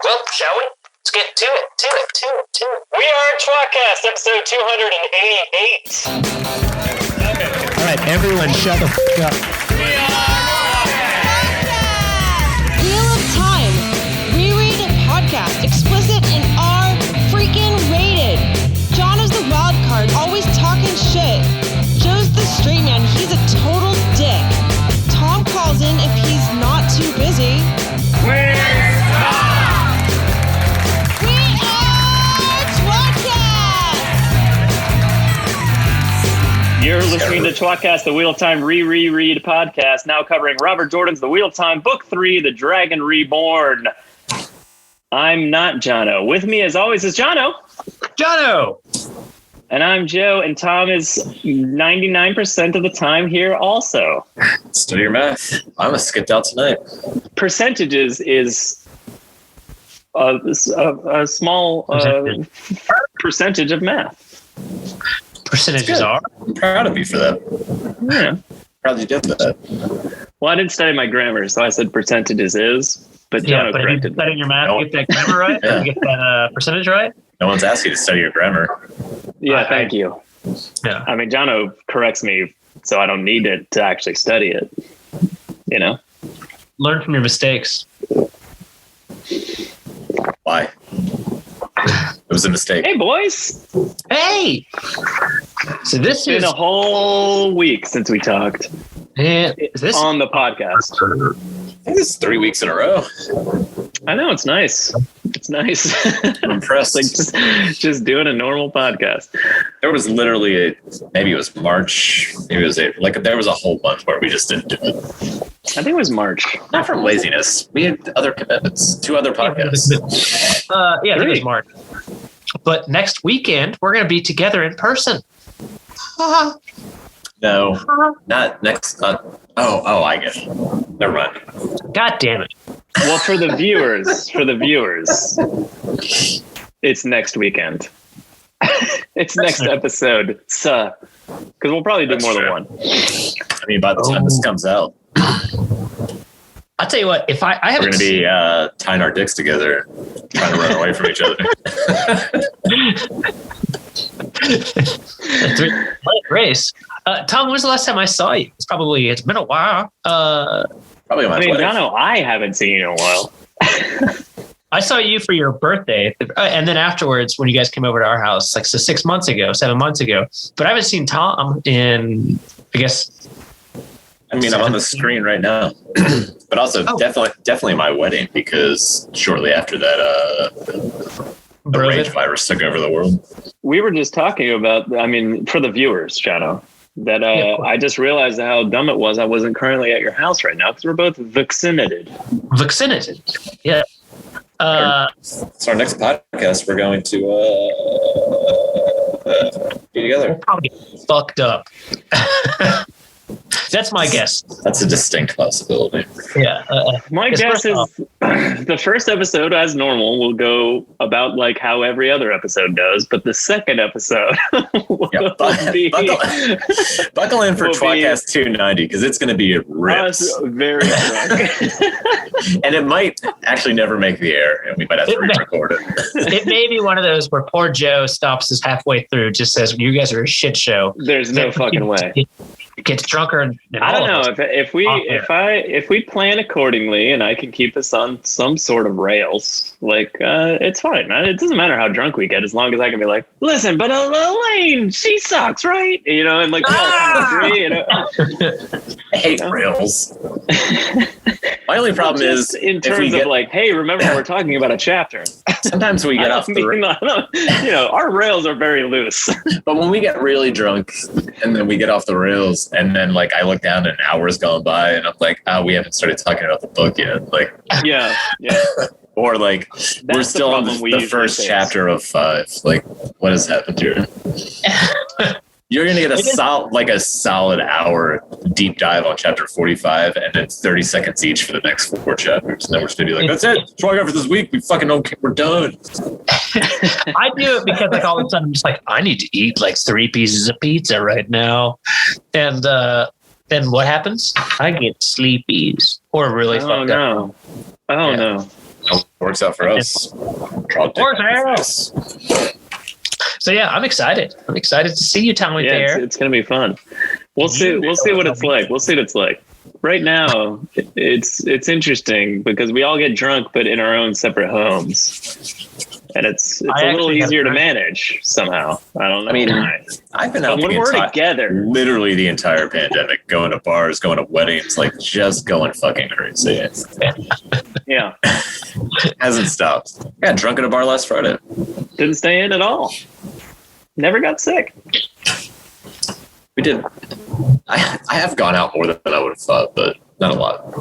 Well, shall we? Let's get to it. We are tWoTcast, episode 288. All right, everyone shut the f*** up. We are Wheel of Time. Reread podcast. Explicit and R freaking rated. Jono's the wild card, always talking shit. Joe's the straight man. He's a total dick. Tom calls in if he's not too busy. We are tWoTcast! You're listening to tWoTcast, the Wheel of Time reread podcast, now covering Robert Jordan's The Wheel of Time, Book 3, The Dragon Reborn. I'm not Jono. With me, as always, is Jono. Jono! And I'm Joe, and Tom is 99% of the time here also. Study your math. I'm gonna skip out tonight. Percentages is a small percentage of math. Percentages are? I'm proud of you for that. Yeah. Proud you did that. Well, I didn't study my grammar, so I said percentages is, but Jono but if corrected you study your math, you get that grammar right? Yeah. You get that percentage right? No one's asked you to study your grammar. Yeah, thank you. Yeah. I mean, Jono corrects me, so I don't need it to actually study it. You know? Learn from your mistakes. Why? It was a mistake. Hey, boys! Hey! So this It's been is a whole week since we talked on the podcast. I think this is 3 weeks in a row. I know, it's nice. It's nice. I'm impressed. Like just doing a normal podcast. There was literally maybe it was March. Maybe it was there was a whole month where we just didn't do it. I think it was March. Not from laziness. We had other commitments. 2 other podcasts. I think it was March. But next weekend, we're going to be together in person. No, not next. I get it. Never mind. God damn it. Well, for the viewers, it's next weekend. It's next episode, because we'll probably do more than one. I mean, by the time this comes out, I'll tell you what, if I we're haven't going to be tying our dicks together, trying to run away from each other. race. Tom, when was the last time I saw you? It's been a while. Probably on my I mean, wedding. Jono, I haven't seen you in a while. I saw you for your birthday, and then afterwards when you guys came over to our house, 7 months ago. But I haven't seen Tom in, I guess. I mean, I'm on the screen right now, but also definitely my wedding, because shortly after that, the rage virus took over the world. We were just talking about, I mean, for the viewers, Jono, that I just realized how dumb it was. I wasn't currently at your house right now because we're both vaccinated. Yeah. So our next podcast, we're going to be together. We're probably fucked up. That's my guess. That's a distinct possibility. Yeah. My guess is the first episode, as normal, will go about like how every other episode goes, but the second episode will be buckle in for tWoTcast 290, because it's going to be rips. Very drunk. And it might actually never make the air, and we might have to re-record it. It may be one of those where poor Joe stops us halfway through, just says, "You guys are a shit show." There's no fucking way. Gets drunker than I don't know if we plan accordingly and I can keep us on some sort of rails, it's fine, man. It doesn't matter how drunk we get as long as I can be like, listen, but Elaine, she sucks, right? You know, and we all kind of agree. You know? I hate rails. My only problem is in terms of hey, remember we're talking about a chapter. Sometimes we get off the our rails are very loose. But when we get really drunk and then we get off the rails, and then I look down and an hour's gone by and I'm like, we haven't started talking about the book yet. Yeah. Or we're still on the first chapter of 5. What has happened here? You're going to get a solid hour deep dive on chapter 45, and then 30 seconds each for the next 4 chapters. And then we're just going to be like, that's it. That's all I got for this week. We fucking don't care. We're done. I do it because all of a sudden I'm just I need to eat 3 pieces of pizza right now. And then what happens? I get sleepies or really fucked up. Oh, no. Works out for us. So yeah, I'm excited. I'm excited to see you, Tommy Bear. It's gonna be fun. We'll see what it's like. We'll see what it's like. Right now, it's interesting because we all get drunk, but in our own separate homes. And it's a little easier to manage somehow. I don't know. I mean, I've been out when we're together, literally the entire pandemic, going to bars, going to weddings, like just going fucking crazy. Yeah, hasn't stopped. Got drunk at a bar last Friday. Didn't stay in at all. Never got sick. We did. I have gone out more than I would have thought, but not a lot.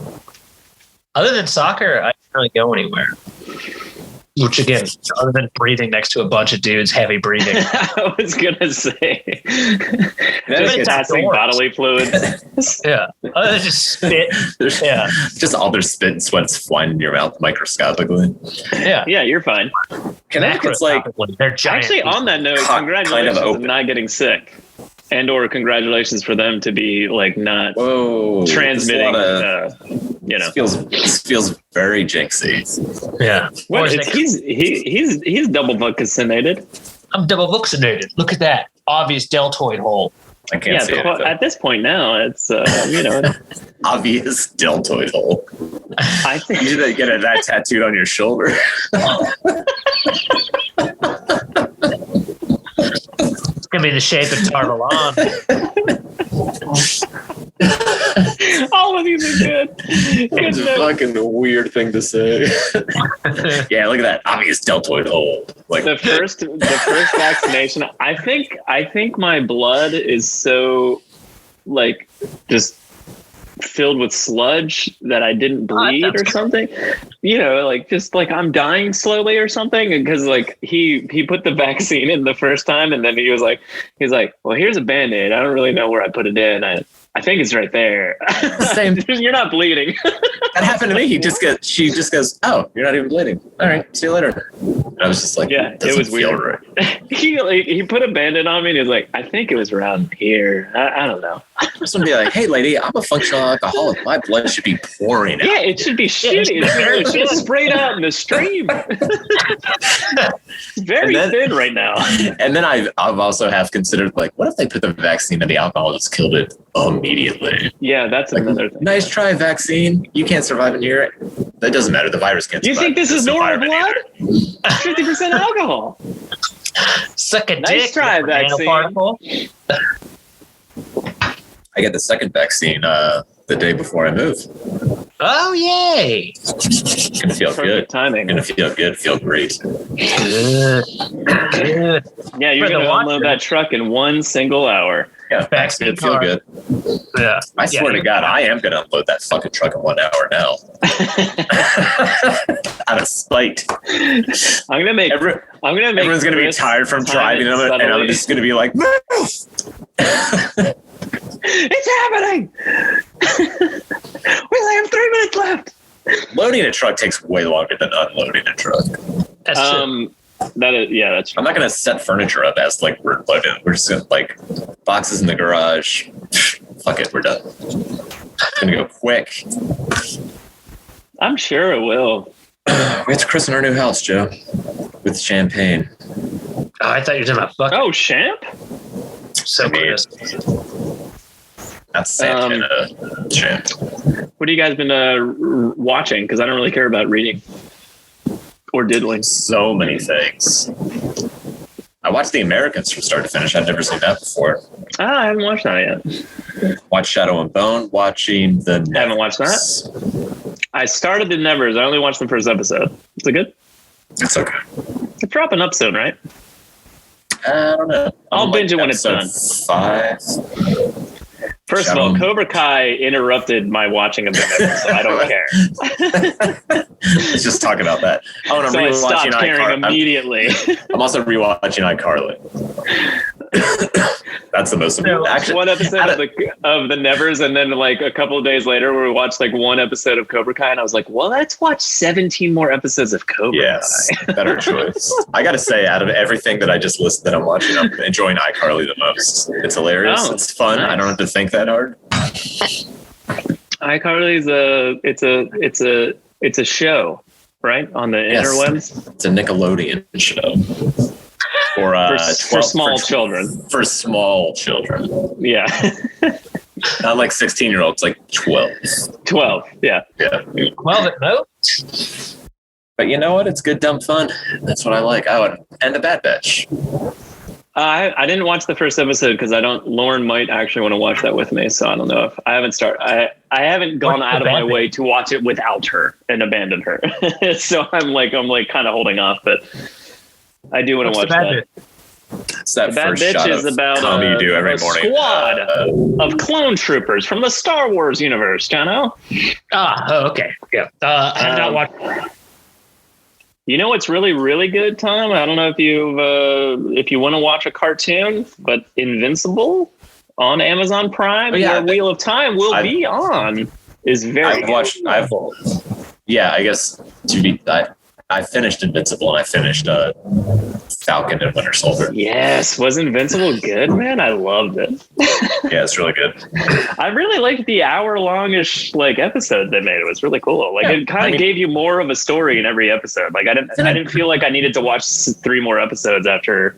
Other than soccer, I didn't really go anywhere. Which again, other than breathing next to a bunch of dudes, heavy breathing. I was gonna say, just passing bodily fluids. Yeah, just spit. Yeah, just all their spit and sweat's flying in your mouth microscopically. Yeah, you're fine. Connecticut's like they're giant. Actually, on that note, congratulations on not getting sick. And or congratulations for them to be like not transmitting. This feels very jinxy. Yeah. Well, he's double vaccinated. I'm double vaccinated. Look at that obvious deltoid hole. I can't see it. At this point now, it's obvious deltoid hole. I think you should get that tattooed on your shoulder. It's gonna be the shape of Tarvalon. All of these are good. It's a fucking weird thing to say. Yeah, look at that obvious deltoid hole. Like the first vaccination. I think my blood is so like just filled with sludge that I didn't bleed or something. Like just like I'm dying slowly or something. Because like he put the vaccine in the first time, and then he's like, well, here's a Band-Aid. I don't really know where I put it in. I think it's right there. Same. You're not bleeding. That happened to me. She just goes, oh, you're not even bleeding. All right, see you later. And I was just like, yeah, it was weird. Right. He put a Band-Aid on me and he was like, I think it was around here. I don't know. Just want to be like, hey, lady, I'm a functional alcoholic. My blood should be pouring out. Yeah, it should be shitty. It should sprayed out in the stream. It's very thin right now. And then I've also have considered like, what if they put the vaccine and the alcohol just killed it immediately? Yeah, that's like, another thing. Nice try, vaccine. You can't survive in here. That doesn't matter. The virus can't. You think this is normal blood? 50% alcohol. Suck a dick. Nice try, vaccine. I get the second vaccine the day before I move. Oh, yay. Gonna feel good. Timing. Gonna feel good. Feel great. Good. Yeah, you're gonna unload that truck in 1 single hour. Yeah, vaccine feel good. Yeah. I swear to God, I am gonna unload that fucking truck in 1 hour now. Out of spite. I'm gonna make. Everyone's gonna be tired from driving them, and I'm just gonna be like, move! It's happening. We only have 3 minutes left. Loading a truck takes way longer than unloading a truck. That's true. That's true. I'm not gonna set furniture up as like we're loading. We're just gonna like boxes in the garage. Fuck it, we're done. It's gonna go quick. I'm sure it will. We have to christen our new house, Joe, with champagne. Oh, I thought you were talking about fuck. Oh, champ? So crisp. That's Santana champ. What have you guys been watching? Because I don't really care about reading or diddling. So many things. I watched The Americans from start to finish. I'd never seen that before. I haven't watched that yet. Watched Shadow and Bone. Watching the Nevers. I haven't watched that. I started the Nevers. I only watched the first episode. Is it good? It's okay. It's drop an episode, right? I don't know. I'll binge it when it's done. 5. First of all, Cobra Kai interrupted my watching of the Nevers, so I don't care. Let's just talk about that. Oh, and I stopped caring immediately. I'm also rewatching iCarly. That's the most important. Actually, one episode of the Nevers, and then like a couple of days later, we watched like one episode of Cobra Kai, and I was like, "Well, let's watch 17 more episodes of Cobra Kai." Better choice. I got to say, out of everything that I just listed that I'm watching, I'm enjoying iCarly the most. It's hilarious. It's fun. Nice. I don't have to think that hard. iCarly's it's a show. right? On the interwebs. It's a Nickelodeon show. For small children. For small children. Yeah. Not like 16-year-olds, like 12. 12, yeah. Yeah. 12 at most. But you know what? It's good, dumb fun. That's what I like. And the Bad Batch. I didn't watch the first episode because Lauren might actually want to watch that with me. So I don't know if I haven't started. I haven't gone out of my way to watch it without her and abandon her. So I'm kind of holding off, but I do want to watch that. It's that the Bad first Bitch shot is of about you do every morning. Squad of clone troopers from the Star Wars universe, Jono. Okay. Yeah. I have not watched. You know what's really, really good, Tom? I don't know if you want to watch a cartoon, but Invincible on Amazon Prime, where Wheel of Time will be on, is very I guess I finished Invincible and I finished Falcon and Winter Soldier. Yes, was Invincible good, man? I loved it. Yeah, it's really good. I really liked the hour-longish episode they made. It was really cool. It kind of gave you more of a story in every episode. I didn't feel like I needed to watch 3 more episodes after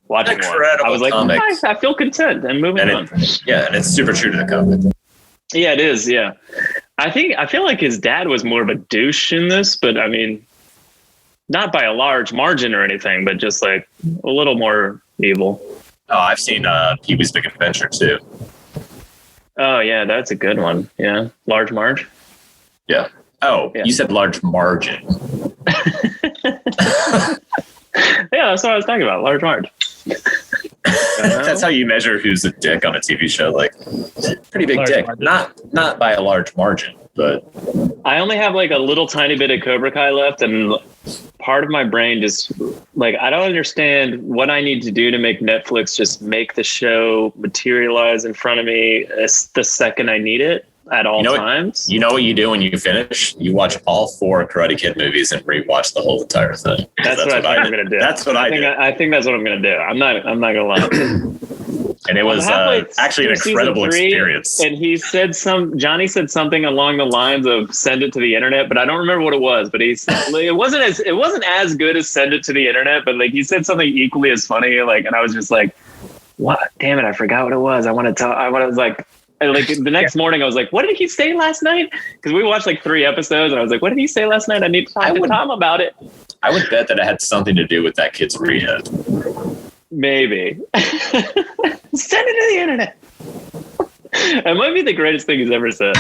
watching one. I was like, I feel content and moving on. Yeah, and it's super true to the comic. Yeah, it is. Yeah, I feel like his dad was more of a douche in this, but I mean, not by a large margin or anything, but just a little more evil. Oh, I've seen Pee-wee's Big Adventure too. Oh yeah, that's a good one. Yeah, Large Marge. Yeah. Oh, yeah. You said large margin. Yeah, that's what I was talking about. Large Marge. That's how you measure who's a dick on a TV show. Pretty big large dick. Margin. Not by a large margin, but I only have a little tiny bit of Cobra Kai left, and part of my brain just I don't understand what I need to do to make Netflix just make the show materialize in front of me the second I need it at all times. You know what you do when you finish? You watch all 4 Karate Kid movies and rewatch the whole entire thing. That's what I think I'm going to do. That's what I think. I think that's what I'm going to do. I'm not going to lie. And it was actually an incredible experience. And Johnny said something along the lines of "send it to the internet," but I don't remember what it was. But it wasn't as good as "send it to the internet," but he said something equally as funny. And I was just like, "What? Damn it! I forgot what it was." I want to tell. I was like the next morning, I was like, "What did he say last night?" Because we watched 3 episodes, and I was like, "What did he say last night? I need to talk to Tom about it." I would bet that it had something to do with that kid's rehab. Maybe. Send it to the internet. It might be the greatest thing he's ever said.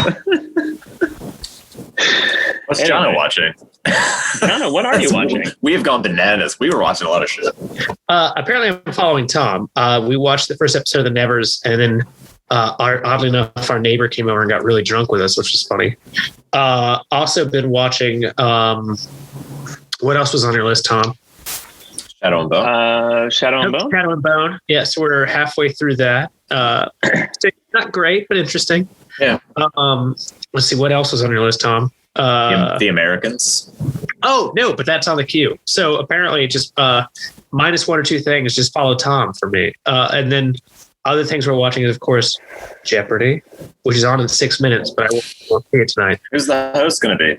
What's Jono watching? Jono, what are you watching? We have gone bananas. We were watching a lot of shit. Apparently, I'm following Tom. We watched the first episode of The Nevers, and then oddly enough, our neighbor came over and got really drunk with us, which was funny. Also been watching. What else was on your list, Tom? Shadow and Bone. Shadow and Bone. Yeah, so we're halfway through that. Not great, but interesting. Yeah. Let's see, what else was on your list, Tom? The Americans. Oh no, but that's on the queue. So apparently, just minus 1 or 2 things. Just follow Tom for me, and then other things we're watching is, of course, Jeopardy, which is on in 6 minutes, but I won't see it tonight. Who's the host going to be?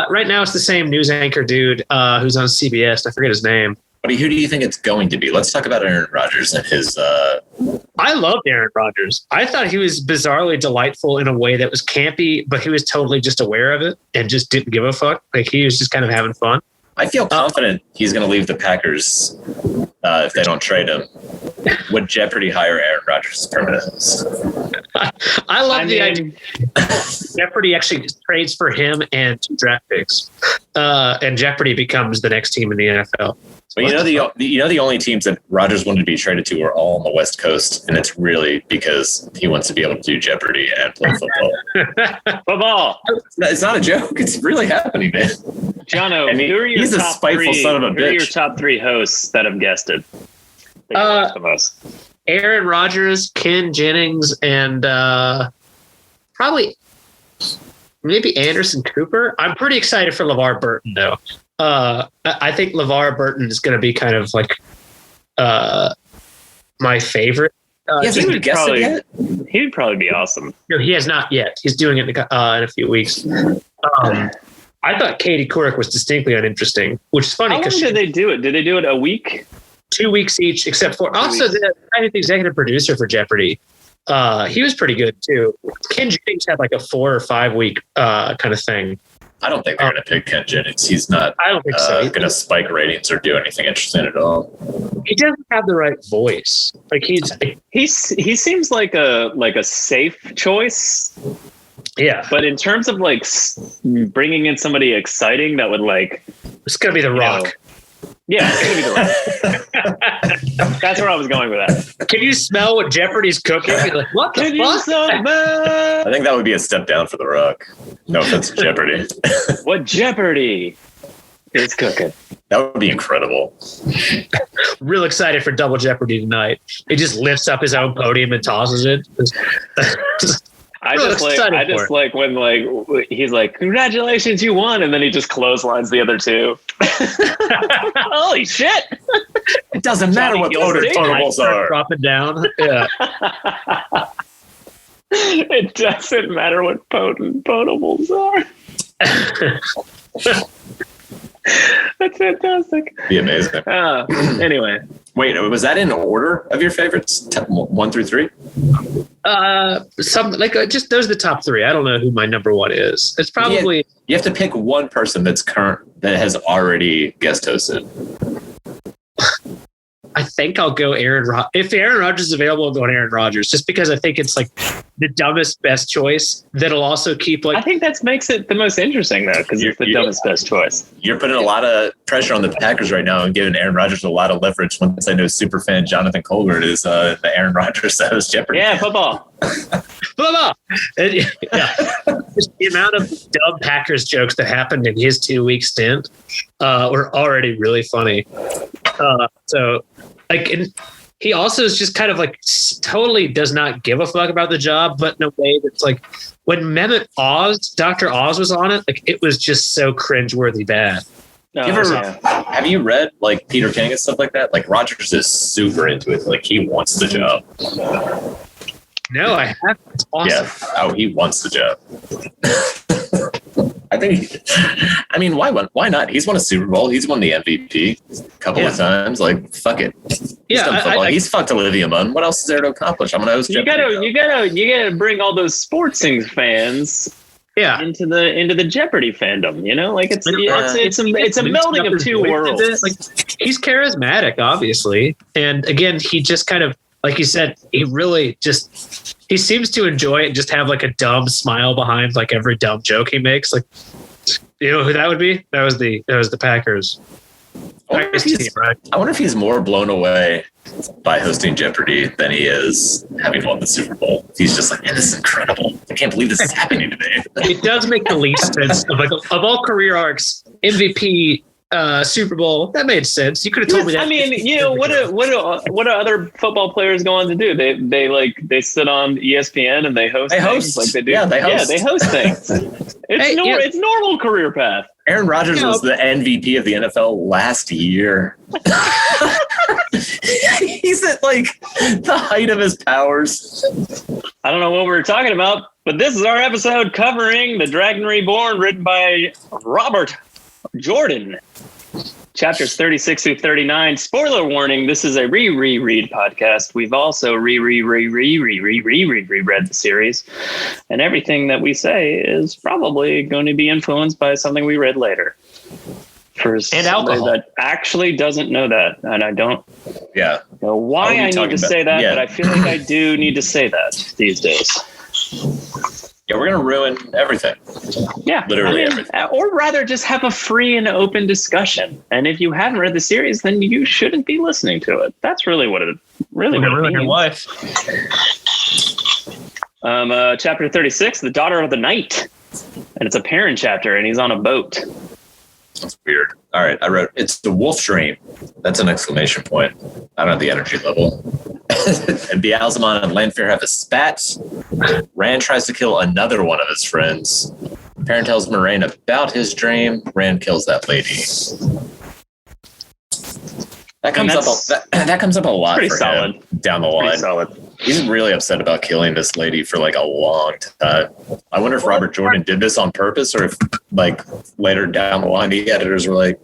Right now, it's the same news anchor dude who's on CBS. I forget his name. But who do you think it's going to be? Let's talk about Aaron Rodgers and his... I loved Aaron Rodgers. I thought he was bizarrely delightful in a way that was campy, but he was totally just aware of it and just didn't give a fuck. He was just kind of having fun. I feel confident he's going to leave the Packers if they don't trade him. Would Jeopardy hire Aaron Rodgers as permanent host? I love the idea. Jeopardy actually trades for him and 2 draft picks, and Jeopardy becomes the next team in the NFL. But the only teams that Rodgers wanted to be traded to are all on the West Coast, and it's really because he wants to be able to do Jeopardy and play football. Football. It's not a joke. It's really happening, man. Jono, who are your he's top a spiteful 3, son of a bitch. Who are your top 3 hosts that have guested? The most? Aaron Rodgers, Ken Jennings, and probably maybe Anderson Cooper. I'm pretty excited for LeVar Burton, though. I think LeVar Burton is going to be kind of my favorite. He would probably be awesome. No, he has not yet. He's doing it in a few weeks. I thought Katie Couric was distinctly uninteresting, which is funny. How long did they do it? Did they do it a week? 2 weeks each, except for also the executive producer for Jeopardy. He was pretty good too. Ken Jennings had like a 4 or 5 week kind of thing. I don't think they're going to pick Ken Jennings. He's not. I don't think so. Going to spike ratings or do anything interesting at all. He doesn't have the right voice. Like he seems like a safe choice. Yeah, but in terms of like bringing in somebody exciting, that would like it's going to be The Rock. Yeah, it's gonna be The Rock. That's where I was going with that. Can you smell what Jeopardy's cooking? You're like, what the fuck? I think that would be a step down for The Rock. No offense to Jeopardy. What Jeopardy is cooking? That would be incredible. Real excited for Double Jeopardy tonight. He just lifts up his own podium and tosses it. I just like when like he's like, congratulations, you won, and then he just clotheslines the other two. Holy shit! It doesn't matter what potables are. Dropping down. Yeah. It doesn't matter what potables are. That's fantastic. Be amazing. Anyway. Wait, was that in order of your favorites? 1 through 3? Some like just those are the top 3. I don't know who my number 1 is. It's probably you have to pick one person that's current that has already guest hosted. I think I'll go if Aaron Rodgers is available, I'll go on Aaron Rodgers, just because I think it's like the dumbest best choice that'll also keep like. I think that makes it the most interesting though, because it's the dumbest best choice. You're putting a lot of pressure on the Packers right now and giving Aaron Rodgers a lot of leverage. Once I know superfan Jonathan Colbert is the Aaron Rodgers that was Jeopardy. Yeah, football. Football. Yeah, just the amount of dumb Packers jokes that happened in his 2-week stint were already really funny. So, like, and he also is just kind of like totally does not give a fuck about the job, but in a way that's like when Mehmet Oz, Dr. Oz was on it, like it was just so cringeworthy bad. Have you read like Peter King and stuff like that? Like Rodgers is super into it. Like he wants the job. No, I haven't. It's awesome. Yeah. Oh, he wants the job. I think. I mean, why not? He's won a Super Bowl. He's won the MVP a couple of times. Like, fuck it. He's fucked Olivia Munn. What else is there to accomplish? I'm gonna host. You gotta bring all those sportsing fans. Yeah. Into the Jeopardy fandom. You know, like it's a melding of two worlds. Like he's charismatic, obviously, and again, he just kind of. Like you said, he seems to enjoy it and just have like a dumb smile behind like every dumb joke he makes. Like, you know who that would be? That was the Packers. I wonder if he's more blown away by hosting Jeopardy than he is having won the Super Bowl. He's just like, man, this is incredible. I can't believe this is happening to me. It does make the least sense of all career arcs, MVP, Super Bowl. That made sense. You could have told me that. I mean, you know, what do other football players go on to do? They sit on ESPN and they host things like they do. Yeah, they host. Yeah, they host things. It's normal career path. Aaron Rodgers was the MVP of the NFL last year. He's at like the height of his powers. I don't know what we're talking about, but this is our episode covering the Dragon Reborn, written by Robert Jordan. Chapters 36 through 39. Spoiler warning, this is a reread podcast. We've also reread the series. And everything that we say is probably going to be influenced by something we read later. For somebody that actually doesn't know that. And I don't know why I need to say that, but I feel like I do need to say that these days. Yeah, we're going to ruin everything. Yeah. Literally everything. Or rather just have a free and open discussion. And if you haven't read the series, then you shouldn't be listening to it. That's really what it means. Your wife. Chapter 36, The Daughter of the Night. And it's a parent chapter, and he's on a boat. That's weird. All right, I wrote, it's the wolf dream. That's an exclamation point. I don't have the energy level. And Beelzemon and Lanfear have a spat. Rand tries to kill another one of his friends. Perrin tells Moraine about his dream. Rand kills that lady. That comes up a lot for solid. him down the line. Solid. He's really upset about killing this lady for like a long time. I wonder if Robert Jordan did this on purpose, or if like later down the line the editors were like,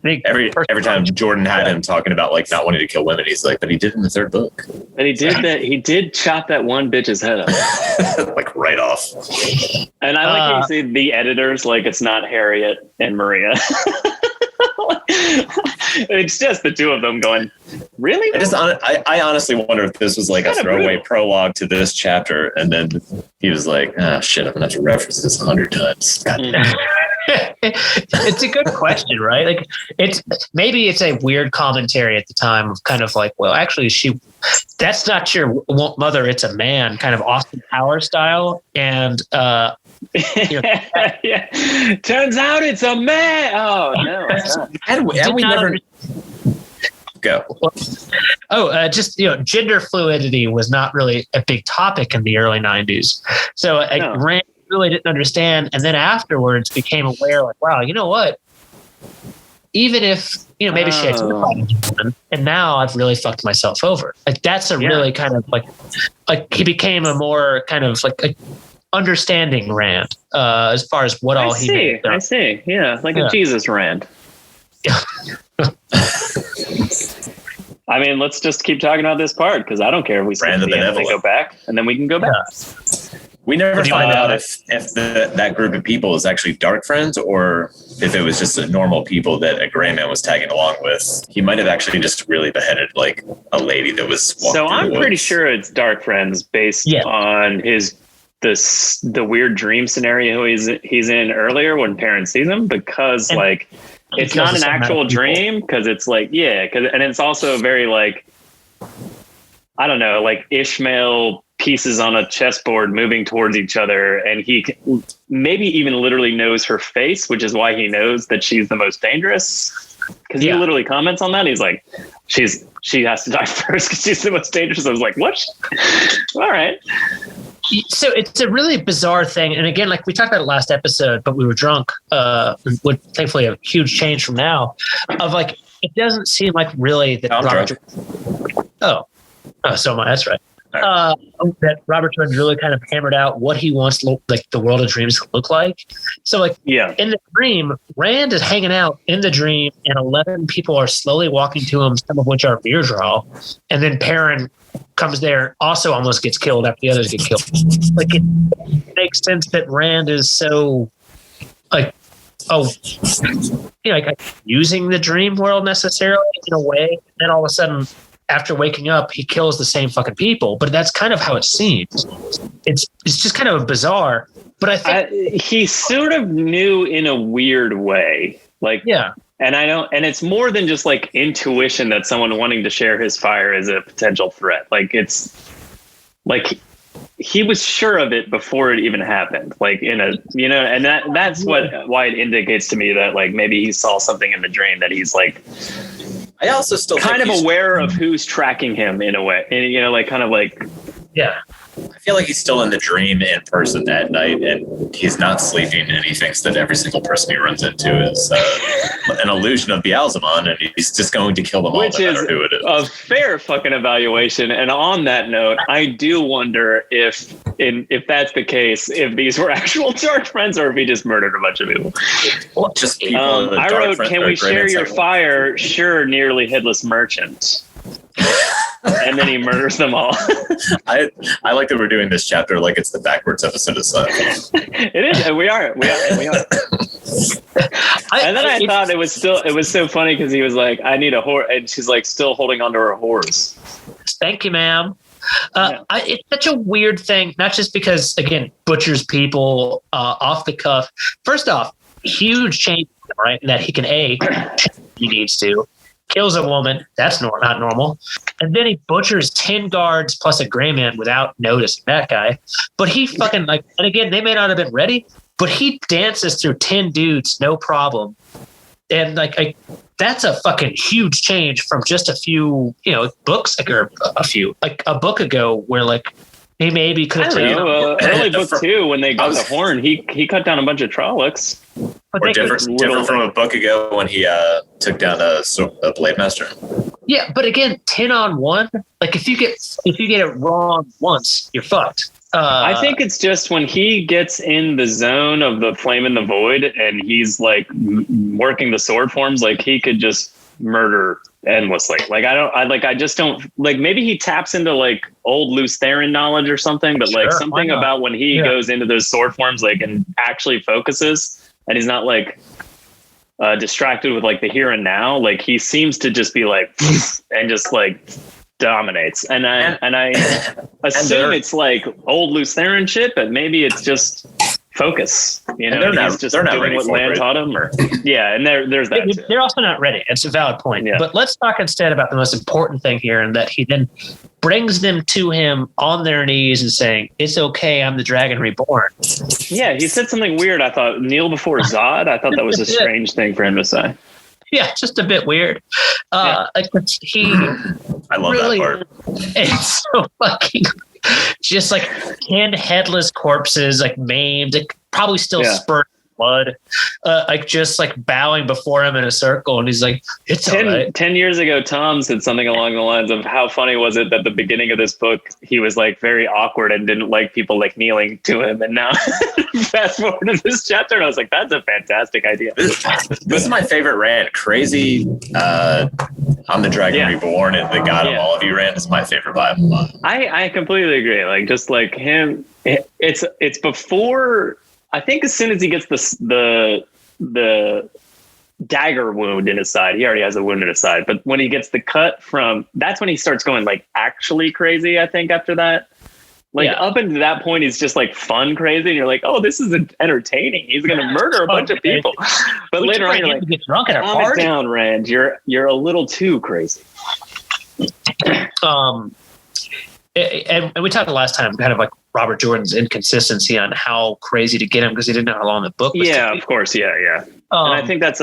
every time Jordan had him talking about like not wanting to kill women, he's like, but he did in the third book. And he did that. He did chop that one bitch's head off, like right off. And I like how you see the editors like it's not Harriet and Maria. It's just the two of them going, really? I honestly wonder if this was like a throwaway prologue to this chapter, and then he was like, shit, I'm gonna have to reference this 100 times. God damn. It's a good question, right? Like, maybe it's a weird commentary at the time of kind of like, well, actually, that's not your mother, it's a man, kind of Austin Powers style, and yeah. Turns out it's a man. Oh no, it's not. And we never go. Just gender fluidity was not really a big topic in the early 90s, so Rand really didn't understand, and then afterwards became aware, like, wow, you know what? Even if maybe she had woman, and now I've really fucked myself over. Like that's a really kind of like he became a more kind of like a understanding Rand as far as what all he made. I see. Yeah, like a Jesus Rand. Yeah. I mean, let's just keep talking about this part because I don't care if we skip the end and go back, and then we can go back. We never find out if that group of people is actually dark friends or if it was just the normal people that a gray man was tagging along with. He might have actually just really beheaded like a lady that was walking So I'm pretty sure it's dark friends based on the weird dream scenario he's in earlier when Perrin sees him, because like it's not an actual dream, because it's like and it's also very like, I don't know, like Ishmael pieces on a chessboard moving towards each other, and he maybe even literally knows her face, which is why he knows that she's the most dangerous, because he literally comments on that. He's like, she has to die first because she's the most dangerous. I was like, what? All right. So it's a really bizarre thing, and again, like we talked about it last episode, but we were drunk, with thankfully a huge change from now, of like, it doesn't seem like really that that's right. That Robert Jordan really kind of hammered out what he wants like the world of dreams to look like. So like in the dream, Rand is hanging out in the dream, and 11 people are slowly walking to him, some of which are Beardral, and then Perrin comes there, also almost gets killed after the others get killed. Like it makes sense that Rand is so like using the dream world necessarily in a way, and then all of a sudden, after waking up, he kills the same fucking people. But that's kind of how it seems. It's just kind of bizarre. But I think he sort of knew in a weird way. Like, and and it's more than just like intuition that someone wanting to share his fire is a potential threat. Like it's like he was sure of it before it even happened. Like in a, and that's why it indicates to me that like maybe he saw something in the dream that he's like, I also still kind of aware of who's tracking him in a way, and like kind of like, I feel like he's still in the dream in person that night, and he's not sleeping, and he thinks that every single person he runs into is an illusion of Beelzebub, and he's just going to kill them all, no matter who it is. A fair fucking evaluation. And on that note, I do wonder if that's the case, if these were actual dark friends or if he just murdered a bunch of people. Well, just people. I wrote, "Can we share your fire? Sure, nearly headless merchant." And then he murders them all. I like that we're doing this chapter like it's the backwards episode of Seinfeld. It is. We are. And then I thought it was so funny because he was like, "I need a horse," and she's like still holding onto her horse. Thank you, ma'am. It's such a weird thing, not just because again butchers people off the cuff. First off, huge change, right? That he can he needs to. Kills a woman. That's not normal. And then he butchers 10 guards plus a gray man without noticing that guy. But he fucking like, and again, they may not have been ready, but he dances through 10 dudes, no problem. And like, that's a fucking huge change from just a few, books, or a book ago where like, he maybe could have taken early book 2 when they got the horn, he cut down a bunch of Trollocs. Or different from a book ago when he took down a Blade Master. Yeah, but again, 10 on 1. Like if you get it wrong once, you're fucked. I think it's just when he gets in the zone of the Flame in the Void and he's like working the sword forms, like he could just murder endlessly. Like I just don't like. Maybe he taps into like old loose Theron knowledge or something, but like something about when he goes into those sword forms, like and actually focuses, and he's not like distracted with like the here and now. Like he seems to just be like and just like dominates. And I assume it's like old loose Theron shit, but maybe it's just focus. You know, he's just doing what Lan taught him. Or and there's that. Too. They're also not ready. It's a valid point. Yeah. But let's talk instead about the most important thing here, and that he then brings them to him on their knees and saying, "It's okay, I'm the Dragon Reborn." Yeah, he said something weird. I thought kneel before Zod. I thought that was a strange thing for him to say. Yeah, just a bit weird. Like I love that part. It's so fucking just like 10 headless corpses, like maimed, like, probably still spurting blood, like just like bowing before him in a circle, and he's like, "It's 10, all right." 10 years ago, Tom said something along the lines of, "How funny was it that the beginning of this book he was like very awkward and didn't like people like kneeling to him?" And now fast forward to this chapter, and I was like, "That's a fantastic idea." This is my favorite rant. Crazy. I'm the Dragon Reborn and the God of all of you rant is my favorite Bible. I completely agree. Like just like him, it's before. I think as soon as he gets the dagger wound in his side, he already has a wound in his side. But when he gets the cut from, that's when he starts going like actually crazy. I think after that, like up until that point, he's just like fun crazy, and you're like, oh, this is entertaining. He's gonna murder a bunch of people. But later on, you're like, get drunk at our calm party. it down, Rand. You're a little too crazy. And we talked last time, kind of like Robert Jordan's inconsistency on how crazy to get him because he didn't know how long the book was. Yeah, of course. Yeah. And I think that's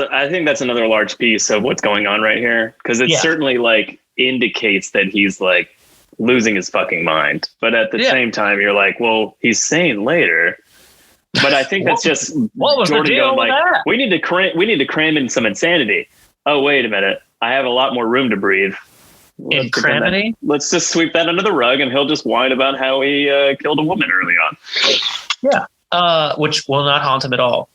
another large piece of what's going on right here, because it certainly like indicates that he's like losing his fucking mind. But at the same time, you're like, well, he's sane later. But I think that's just Jordan going like, we need to cram in some insanity. Oh, wait a minute. I have a lot more room to breathe. Let's just sweep that under the rug, and he'll just whine about how he killed a woman early on. Yeah, which will not haunt him at all.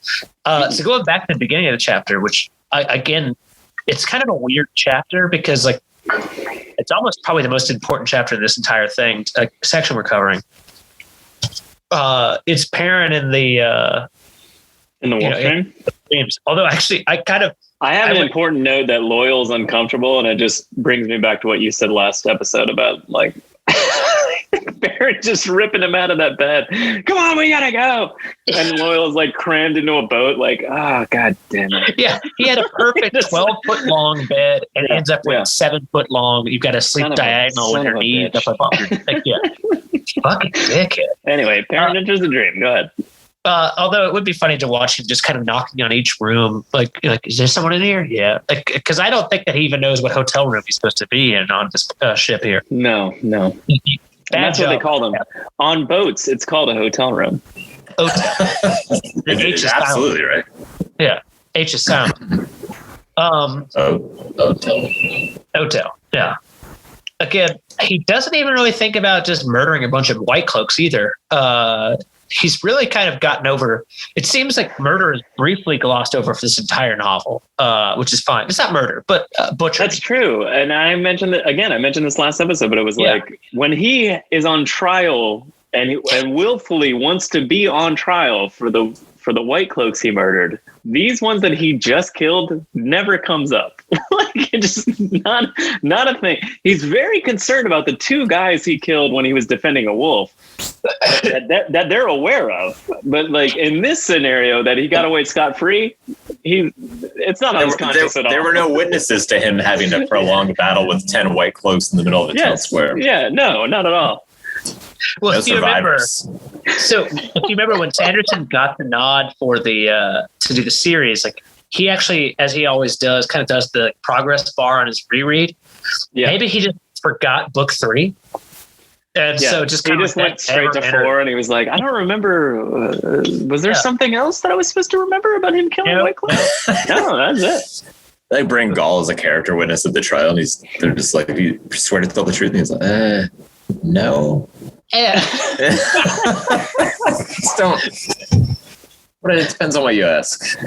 So going back to the beginning of the chapter, which again, it's kind of a weird chapter because like it's almost probably the most important chapter in this entire thing section we're covering. It's Perrin in the wolf dreams. Although actually, I have an important note that Loyal's uncomfortable, and it just brings me back to what you said last episode about like Barrett just ripping him out of that bed. Come on, we gotta go. And Loyal's like crammed into a boat, like, god damn it. Yeah, he had a perfect 12-foot long bed and ends up with 7 foot long. You've got to sleep diagonal with your knees up above your fucking dickhead. Anyway, Perrin enters the dream. Go ahead. Although it would be funny to watch him just kind of knocking on each room, like, is there someone in here? Yeah, because I don't think that he even knows what hotel room he's supposed to be in on this ship here. No. And that's what they call them on boats. It's called a hotel room. Hotel. H is absolutely right. Yeah, H is silent. Hotel. Yeah. Again, he doesn't even really think about just murdering a bunch of white cloaks either. He's really kind of gotten over. It seems like murder is briefly glossed over for this entire novel, which is fine. It's not murder, but butchery. That's true. And I mentioned this last episode, but it was like when he is on trial and willfully wants to be on trial for the white cloaks he murdered. These ones that he just killed never comes up. Like it's just not a thing. He's very concerned about the 2 guys he killed when he was defending a wolf that they're aware of. But like in this scenario that he got away scot-free, it's not on his conscience at all. There were no witnesses to him having a prolonged battle with 10 white cloaks in the middle of the town square. Yeah, no, not at all. Well, no survivors. If you remember when Sanderson got the nod for the to do the series, like he actually, as he always does, kind of does the progress bar on his reread. Yeah. Maybe he just forgot book 3. And so he just went straight to 4, and he was like, I don't remember. Was there something else that I was supposed to remember about him killing White Cloak? No, that's it. They bring Gaul as a character witness at the trial, and they're just like, you swear to tell the truth? And he's like, no. Yeah. Just don't. But it depends on what you ask.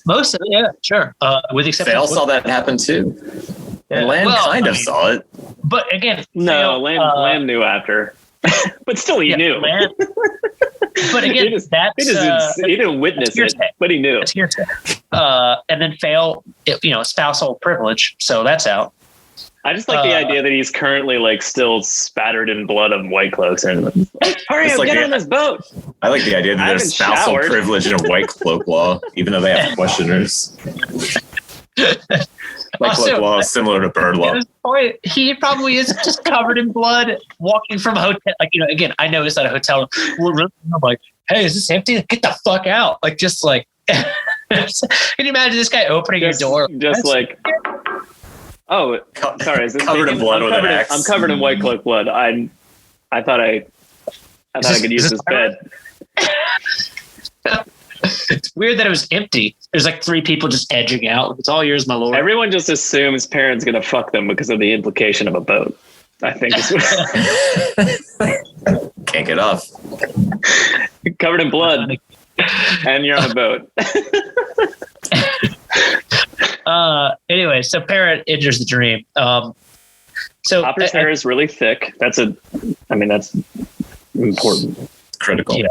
Most of it, yeah, sure. With the exception, they all saw that happen too. Yeah. And Lan saw it. But again, Lan knew after. But still, he knew. But again, he didn't witness it, but he knew. And then Fail, spousal privilege, so that's out. I just like the idea that he's currently like still spattered in blood of White Cloaks and hurry up, get on this boat. I like the idea that there's spousal privilege in a White Cloak law, even though they have questioners. White Cloak law is similar to bird law. He probably is just covered in blood, walking from a hotel. Like, again, I noticed at a hotel. I'm like, hey, is this empty? Get the fuck out! Like, just like, can you imagine this guy opening your door? Just like. Oh, sorry. Is this covered in blood with an axe? I'm covered in White Cloak blood. I thought I could use this bed. It's weird that it was empty. There's like 3 people just edging out. It's all yours, my lord. Everyone just assumes Perrin's gonna fuck them because of the implication of a boat. I think can't get off. Covered in blood, and you're on a boat. Anyway, so Perrin enters the dream. So Hopper's hair is really thick. That's important. Critical. Yeah.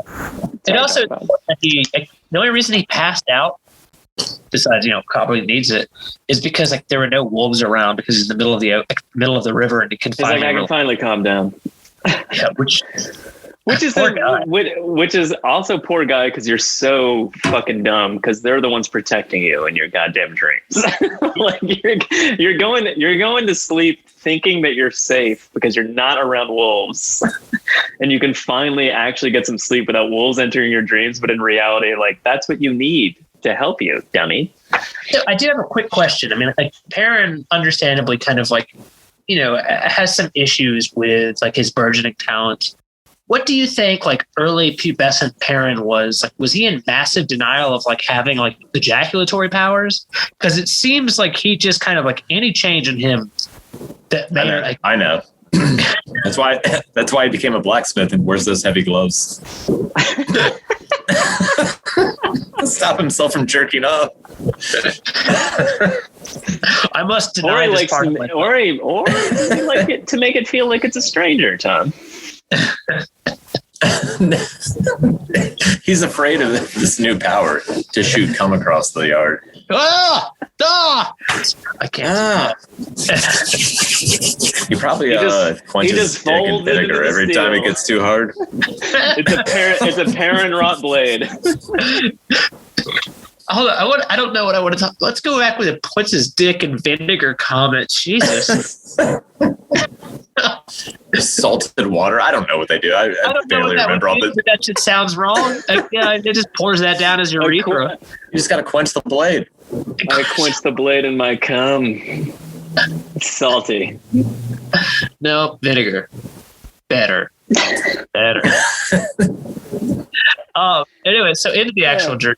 And also, the only reason he passed out, besides probably needs it, is because like there were no wolves around because he's in the middle of the river and he can. He's like, I can finally calm down. Yeah, which is also poor guy because you're so fucking dumb because they're the ones protecting you in your goddamn dreams. Like you're going to sleep thinking that you're safe because you're not around wolves, and you can finally actually get some sleep without wolves entering your dreams. But in reality, like that's what you need to help you, dummy. So I do have a quick question. I mean, like Perrin, understandably, kind of like has some issues with like his burgeoning talent. What do you think, like, early pubescent Perrin was? Like, was he in massive denial of, like, having, like, ejaculatory powers? Because it seems like he just kind of, like, any change in him... I know. That's why he became a blacksmith and wears those heavy gloves. Stop himself from jerking up. I must deny this part. Or he like it to make it feel like it's a stranger, Tom. He's afraid of this new power to shoot cum across the yard. I can't. He probably quenches his dick in vinegar every time it gets too hard. It's a Perrin rot blade. Hold on, I don't know what I want to talk. Let's go back with it. Puts his dick in vinegar comment. Jesus. Salted water. I don't know what they do. I barely remember all the. That shit sounds wrong. It just pours that down as your urethra. You just got to quench the blade. I quench the blade in my cum. It's salty. No, vinegar. Better. Anyway, so into the actual journey.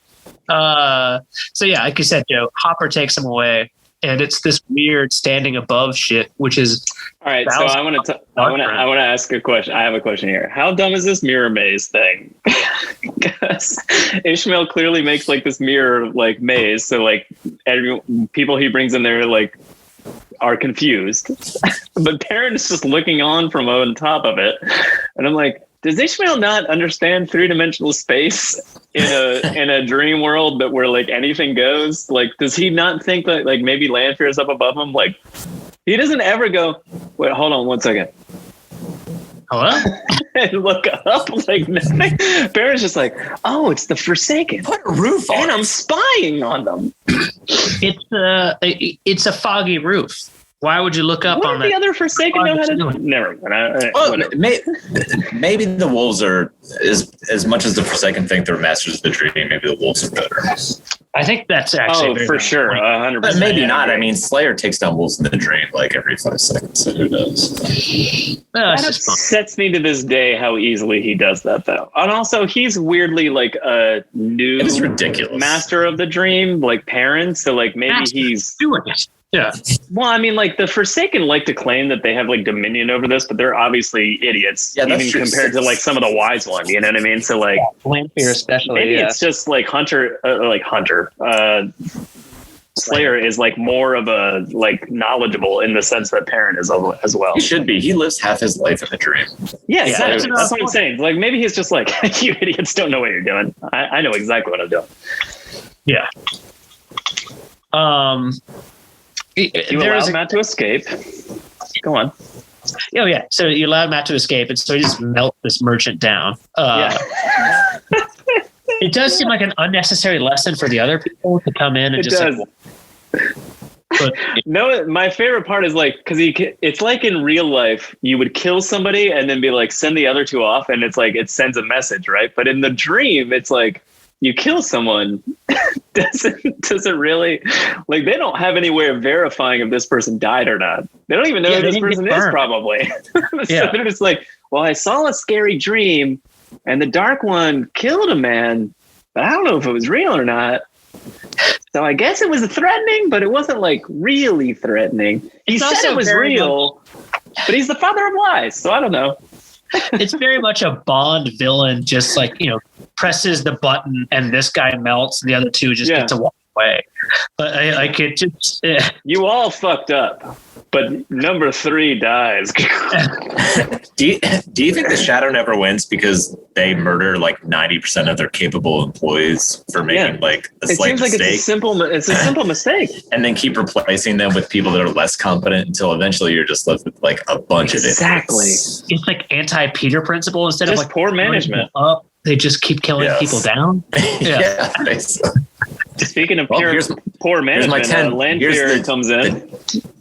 So yeah, like you said, Joe, Hopper takes him away, and it's this weird standing above shit, which is all right. So I want to ask a question. I have a question here. How dumb is this mirror maze thing? Because Ishmael clearly makes like this mirror like maze, so like people he brings in there like are confused, but Perrin is just looking on from on top of it, and I'm like, does Ishmael not understand 3-dimensional space in a dream world, but where like anything goes? Like, does he not think that like maybe Lanfear is up above him? Like, he doesn't ever go, wait, hold on 1 second. Hello? And look up like nothing. Perrin's just like, oh, it's the Forsaken. Put a roof on and I'm spying on them. It's a foggy roof. Why would you look up on that? The other Forsaken know how to? Never mind. Well, maybe the wolves are as much as the Forsaken think they're masters of the dream. Maybe the wolves are better. I think that's actually for sure, 100%. But maybe not. I mean, Slayer takes down wolves in the dream like every 5 seconds. So who knows? That upsets me to this day how easily he does that, though. And also, he's weirdly like a new it is ridiculous master of the dream, like parent. So like maybe he's doing it. Yeah. Well, I mean, like the Forsaken like to claim that they have like dominion over this, but they're obviously idiots, even compared to like some of the wise ones. You know what I mean? So like Lanfear especially. Maybe it's just like Hunter. Slayer is like more of a like knowledgeable in the sense that Parent is as well. He should be. He lives half his life in the dream. Yeah, exactly. That's what I'm saying. Like maybe he's just like, you idiots don't know what you're doing. I know exactly what I'm doing. Yeah. You allowed Matt to escape. Go on. Oh yeah. So you allowed Matt to escape, and so he just melt this merchant down. It does seem like an unnecessary lesson for the other people to come in and it does. No, my favorite part is like because it's like in real life you would kill somebody and then be like send the other two off, and it's like it sends a message, right? But in the dream, it's like you kill someone. doesn't really like they don't have any way of verifying if this person died or not. They don't even know who this person is probably. So they're just like, well, I saw a scary dream and the dark one killed a man, but I don't know if it was real or not. So I guess it was threatening, but it wasn't like really threatening. He said it was real, but he's the father of lies, so I don't know. It's very much a Bond villain, just like, presses the button and this guy melts and the other two just get to walk away. But I could just... You all fucked up, but number 3 dies. Do you think the Shadow never wins because they murder like 90% of their capable employees for making like a slight mistake? It seems like it's a simple mistake. And then keep replacing them with people that are less competent until eventually you're just left with like a bunch of idiots. Exactly. It's like anti-Peter principle instead just of like poor management. Up, they just keep killing people down. Yeah. Speaking of poor management, Lanfear comes in.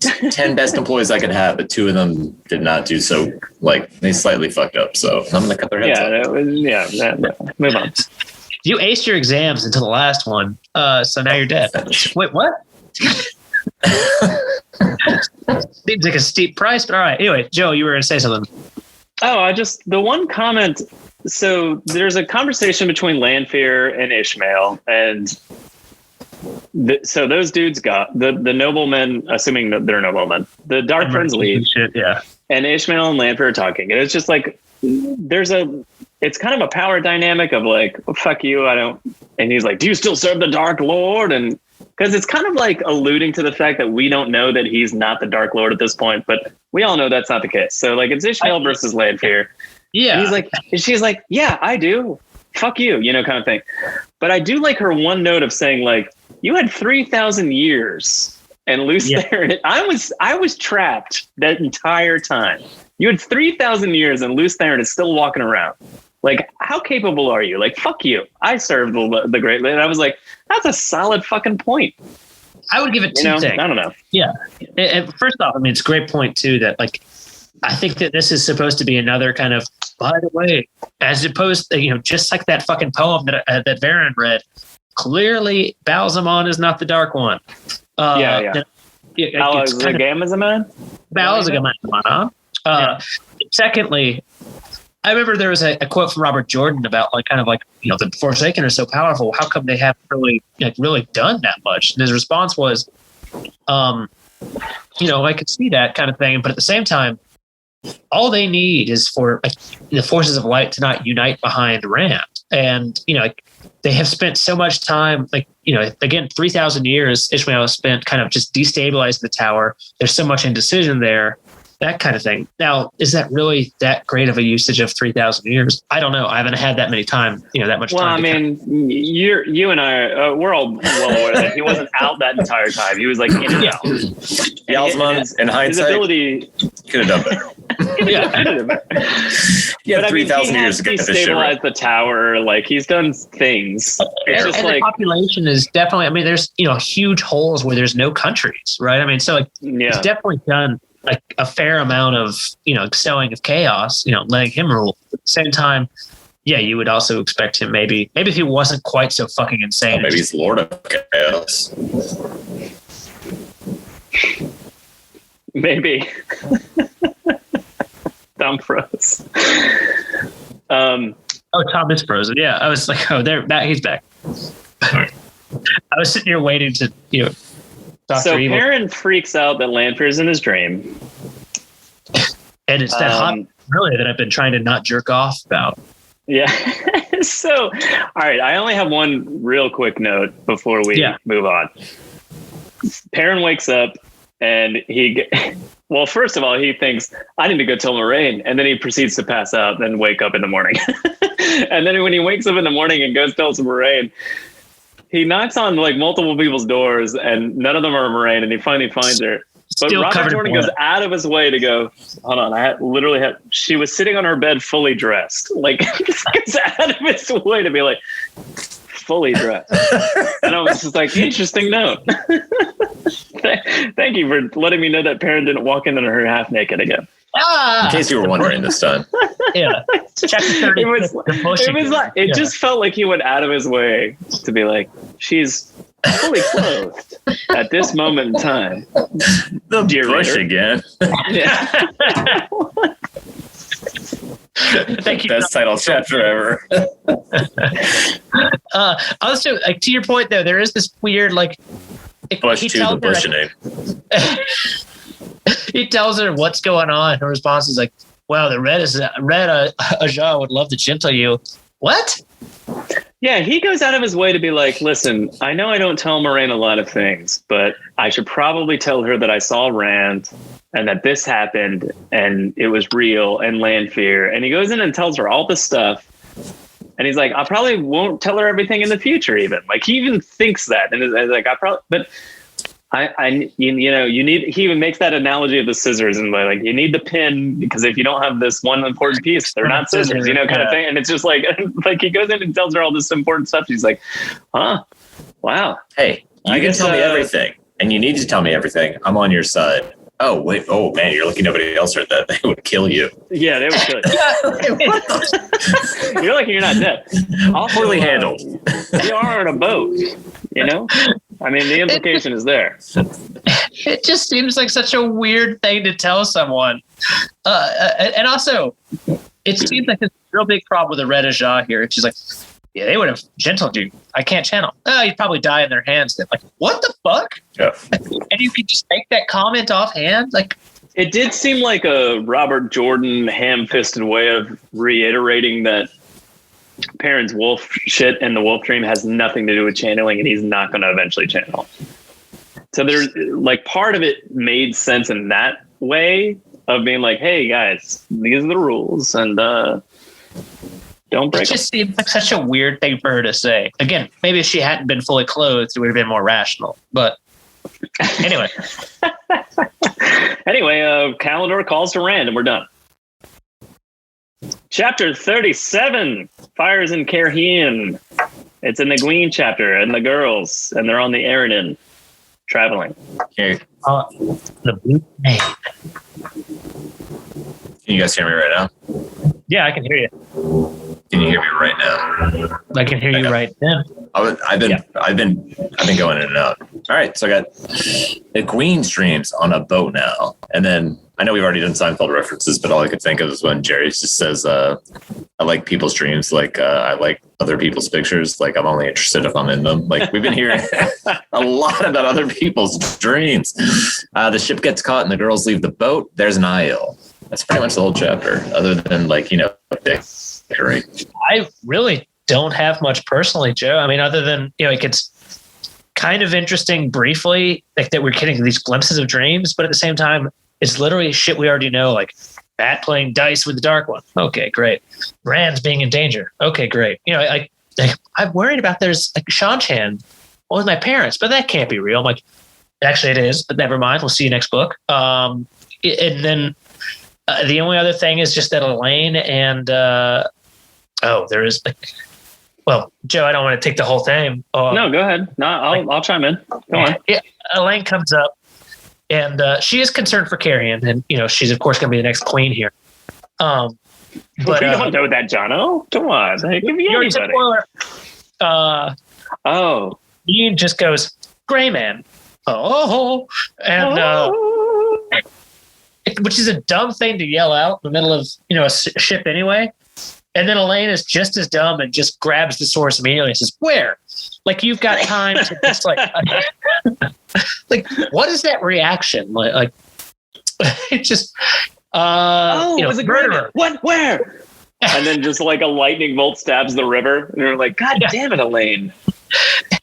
10 best employees I could have, but 2 of them did not do so. Like they slightly fucked up, so I'm gonna cut their heads off. Move on. You aced your exams until the last one, so now you're dead. Wait, what? Seems like a steep price, but all right. Anyway, Joe, you were going to say something. Oh, the one comment. So there's a conversation between Lanfear and Ishmael, and so those dudes got the noblemen, assuming that they're noblemen, the dark friends leave. And Ishmael and Lanfear are talking, and it's just like it's kind of a power dynamic of like, well, fuck you, I don't. And he's like, do you still serve the Dark Lord? And because it's kind of like alluding to the fact that we don't know that he's not the Dark Lord at this point, but we all know that's not the case. So like it's Ishmael versus Lanfear. Yeah. And she's like, yeah, I do. Fuck you, kind of thing. But I do like her one note of saying like, you had 3,000 years and Loose Theron. I was trapped that entire time. You had 3,000 years and Loose Theron is still walking around. Like, how capable are you? Like, fuck you. I served the Great Lady. And I was like, that's a solid fucking point. I would give it 2 things. I don't know. Yeah. And first off, I mean, it's a great point too, that like, I think that this is supposed to be another kind of, by the way, as opposed to, just like that fucking poem that Varen read, clearly Balsamon is not the Dark One. Balsamon is a man? Balsamon. Secondly, I remember there was a quote from Robert Jordan about like kind of like, the Forsaken are so powerful. How come they haven't really done that much? And his response was, I could see that kind of thing. But at the same time, all they need is for the forces of light to not unite behind Rand. And, they have spent so much time, again, 3,000 years, Ishmael has spent kind of just destabilizing the tower. There's so much indecision there, that kind of thing. Now, is that really that great of a usage of 3,000 years? I don't know. I haven't had that many time, that much time. Well, I mean, you and I, we're all well aware that he wasn't out that entire time. He was like in and out. Balsamon, in hindsight, his ability could have done better. You have 3,000 years to get this shit stabilize the tower. Like he's done things. It's just and like the population is definitely. I mean, there's huge holes where there's no countries, right? I mean, so like he's definitely done like a fair amount of sowing of chaos. Letting him rule. At the same time, yeah, you would also expect him maybe if he wasn't quite so fucking insane. Maybe he's Lord of Chaos. Maybe. Tom froze. Tom is frozen. Yeah, I was like, he's back. I was sitting here waiting to, So Perrin freaks out that Lanfear's in his dream. And it's that hot really that I've been trying to not jerk off about. Yeah. So, all right, I only have one real quick note before we move on. Perrin wakes up and well, first of all, he thinks, I need to go tell Moraine. And then he proceeds to pass out and wake up in the morning. And then when he wakes up in the morning and goes tells Moraine, he knocks on like multiple people's doors and none of them are Moraine. And he finally finds her. But Robert Jordan goes out of his way to go, hold on, she was sitting on her bed fully dressed. Like, just goes out of his way to be like, fully dressed. And I was just like, interesting note. Thank you for letting me know that Perrin didn't walk in on her half naked again. In case you were wondering this time. Yeah. Chapter 30. It just felt like he went out of his way to be like, she's fully clothed at this moment in time. The bush again. Yeah. Thank you. Best title chapter ever. Also, like, to your point, though, there is this weird, like, Bush to the bushing. He tells her what's going on. Her response is like, "Wow, the red Ajah would love to gentle you." What? Yeah, he goes out of his way to be like, listen, I know I don't tell Moraine a lot of things, but I should probably tell her that I saw Rand and that this happened and it was real and Lanfear. And he goes in and tells her all this stuff. And he's like, I probably won't tell her everything in the future even. Like, he even thinks that. And it's like, he even makes that analogy of the scissors and like, you need the pin because if you don't have this one important piece, they're not scissors, kind of thing. And it's just like he goes in and tells her all this important stuff. She's like, huh, wow. Hey, you can tell me everything and you need to tell me everything. I'm on your side. Oh, wait. Oh, man, you're lucky nobody else heard that. They would kill you. Yeah, they would kill you. You're lucky you're not dead. Also, poorly handled. You are on a boat, I mean, the implication is there. It just seems like such a weird thing to tell someone. And also, it seems like there's a real big problem with the Red Ajah here. She's like, yeah, they would have gentled you. I can't channel. Oh, you'd probably die in their hands. They're like, what the fuck? Yeah. And you could just make that comment offhand? Like, it did seem like a Robert Jordan ham-fisted way of reiterating that Perrin's wolf shit and the wolf dream has nothing to do with channeling, and he's not going to eventually channel. So there's like part of it made sense in that way of being like, hey guys, these are the rules, and don't break. It just seems like such a weird thing for her to say. Again, maybe if she hadn't been fully clothed, it would have been more rational. But anyway, Kalendor calls to Rand, and we're done. Chapter 37, Fires in Cairhien. It's in the Gwyn chapter, and the girls, and they're on the Eridan, traveling. Okay. The blue name. Can you guys hear me right now? Yeah, I can hear you. Can you hear me right now? I can hear you right then. I've been going in and out. All right, so I got the Gwyn streams on a boat now, and then I know we've already done Seinfeld references, but all I could think of is when Jerry just says, "I like people's dreams, like I like other people's pictures, like I'm only interested if I'm in them." Like we've been hearing a lot about other people's dreams. The ship gets caught, and the girls leave the boat. There's an Aiel. That's pretty much the whole chapter, other than Harry. I really don't have much personally, Joe. I mean, other than, it gets kind of interesting briefly, like that we're getting these glimpses of dreams, but at the same time, it's literally shit we already know, like Bat playing dice with the Dark One. Okay, great. Rand's being in danger. Okay, great. I'm worried about there's like Shanchan with my parents, but that can't be real. I'm like, actually it is, but never mind. We'll see you next book. And then The only other thing is just that Elaine and there is. Well, Joe, I don't want to take the whole thing. No, go ahead. No, I'll chime in. Go on. Yeah, Elaine comes up, and she is concerned for Carrion, and she's of course going to be the next queen here. But we don't know that, Jono. Come on, it could be anybody. Spoiler. He just goes, "Gray man." Which is a dumb thing to yell out in the middle of a ship anyway. And then Elaine is just as dumb and just grabs the source immediately and says, "Where?" Like, you've got time to just like what is that reaction? Like it just it was a murderer. What? Where? And then just like a lightning bolt stabs the river, and you're like, "God damn it, Elaine!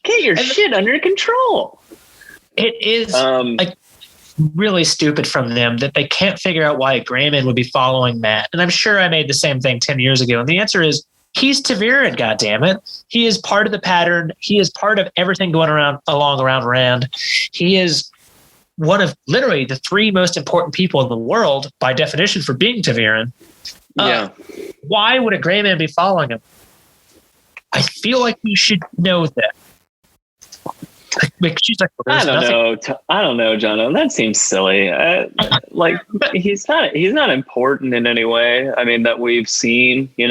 Get your shit under control." It is really stupid from them that they can't figure out why a Grayman would be following Matt. And I'm sure I made the same thing 10 years ago. And the answer is he's tWoTcast, goddammit. He is part of the pattern. He is part of everything going around Rand. He is one of literally the 3 most important people in the world by definition for being tWoTcast. Why would a Grayman be following him? I feel like you should know that. She's like, I don't know, Jono. That seems silly. He's not important in any way. I mean, that we've seen. He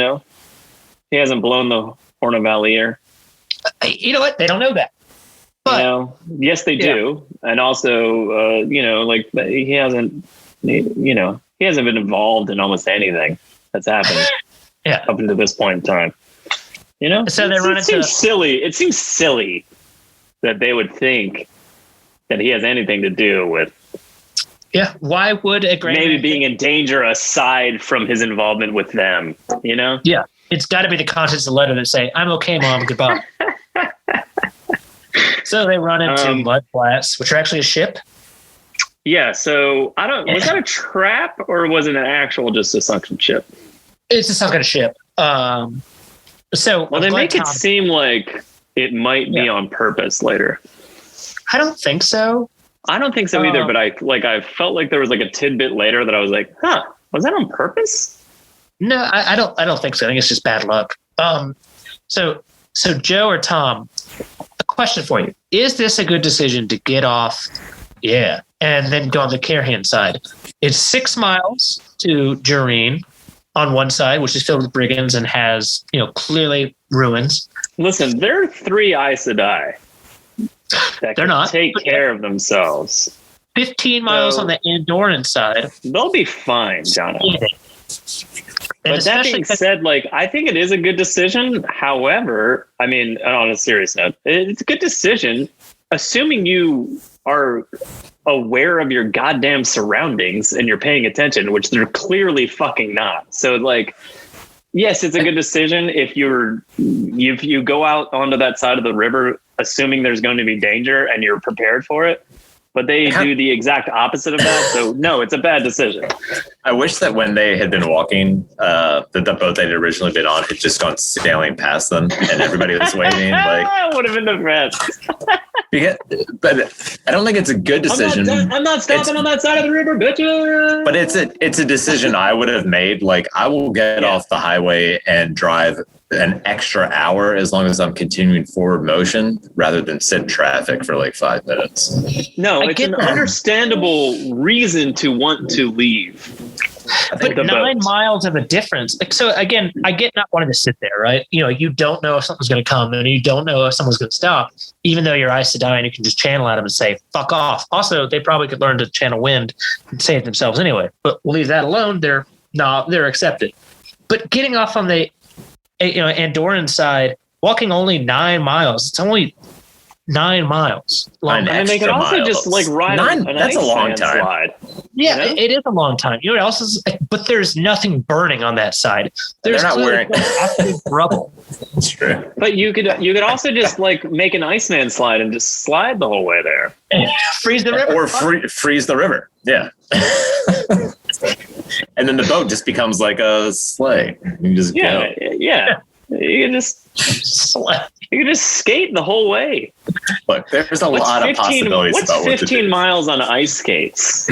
hasn't blown the horn of Valier. You know what? They don't know that. But yes, they do. And also, he hasn't. He hasn't been involved in almost anything that's happened. Up until this point in time. So they run into. It seems silly that they would think that he has anything to do with. Yeah. Why would a Grayman maybe being in danger aside from his involvement with them, Yeah. It's got to be the contents of the letter that say, "I'm okay, Mom, goodbye." So they run into mud flats, which are actually a ship. Yeah. So was that a trap or was it an actual, just a sunken ship? It's a sunken ship. They make it seem like it might be on purpose later. I don't think so. I don't think so either, but I felt like there was like a tidbit later that I was like, was that on purpose? No, I don't think so. I think it's just bad luck. So Joe or Tom, a question for you. Is this a good decision to get off? Yeah. And then go on the Carrion side. It's 6 miles to Jareen on one side, which is filled with brigands and has, clearly ruins. Listen, there are 3 Aes Sedai that can take care of themselves. 15 miles on the Andorran side. They'll be fine, Jono. But that being said, I think it is a good decision. However, I mean, on a serious note, it's a good decision, assuming you are aware of your goddamn surroundings and you're paying attention, which they're clearly fucking not. So, yes, it's a good decision if you go out onto that side of the river, assuming there's going to be danger and you're prepared for it. But they do the exact opposite of that. So no, it's a bad decision. I wish that when they had been walking, that the boat they'd originally been on had just gone sailing past them and everybody was waving. That would have been the best. But I don't think it's a good decision. I'm not stopping on that side of the river, bitch. But it's a decision I would have made. I will get off the highway and drive an extra hour as long as I'm continuing forward motion rather than sit in traffic for 5 minutes. No, it's an understandable reason to want to leave. But 9 miles of a difference. So again, I get not wanting to sit there, right? You don't know if something's going to come and you don't know if someone's going to stop, even though your Aes Sedai and you can just channel at them and say, "Fuck off." Also, they probably could learn to channel wind and save themselves anyway, but we'll leave that alone. They're accepted. But getting off on the Andorran side, walking only 9 miles. It's only 9 miles long. And they can also just ride on an that's a long time. Slide. Yeah, it is a long time. You know what else is? But there's nothing burning on that side. They're not wearing rubble. That's true. But you could also just make an Iceman slide and just slide the whole way there. Freeze the river. Or freeze the river. Yeah. And then the boat just becomes like a sleigh. You can just go. Yeah. You can just skate the whole way. Look, there's a lot of possibilities. What's 15 miles on ice skates?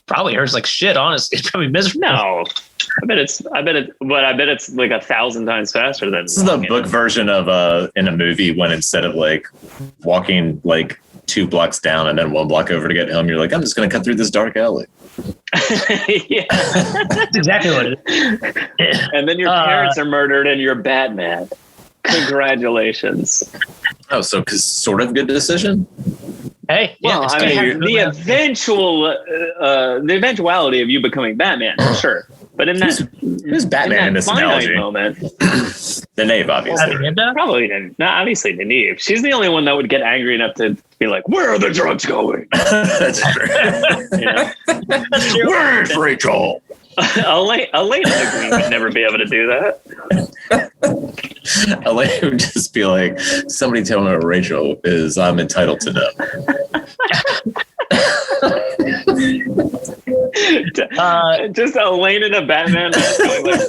Probably hurts like shit, honestly. It's probably miserable. No. I bet it's like 1,000 times faster than this is the book version of in a movie when instead of like walking like 2 blocks down and then 1 block over to get home, you're like, I'm just gonna cut through this dark alley. Yeah. That's exactly what it is. And then your parents are murdered and you're Batman. Congratulations. Oh, so sort of good decision. Hey, yeah, well, I mean, the eventuality of you becoming Batman, sure. But in that, who's Batman in this analogy? Moment, the Knave, obviously. Probably didn't. No, obviously the Knave. She's the only one that would get angry enough to be like, "Where are the drugs going?" That's true. That's true. Where's Rachel? Elena the Queen would never be able to do that. Elena would just be like, somebody tell me what Rachel is. I'm entitled to know. Just Elena in a Batman mask going like,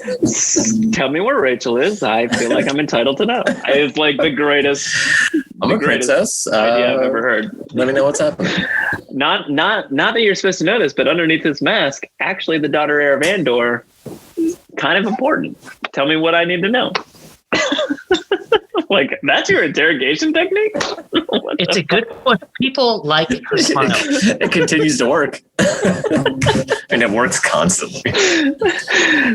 tell me where Rachel is. I feel like I'm entitled to know. It's like the greatest. I'm a princess. Idea I've ever heard. Let me know what's happening. Not that you're supposed to know this, but underneath this mask, actually, the daughter heir of Andor, kind of important. Tell me what I need to know. Like, that's your interrogation technique? It's a good one. People like her smile. It continues to work. And it works constantly.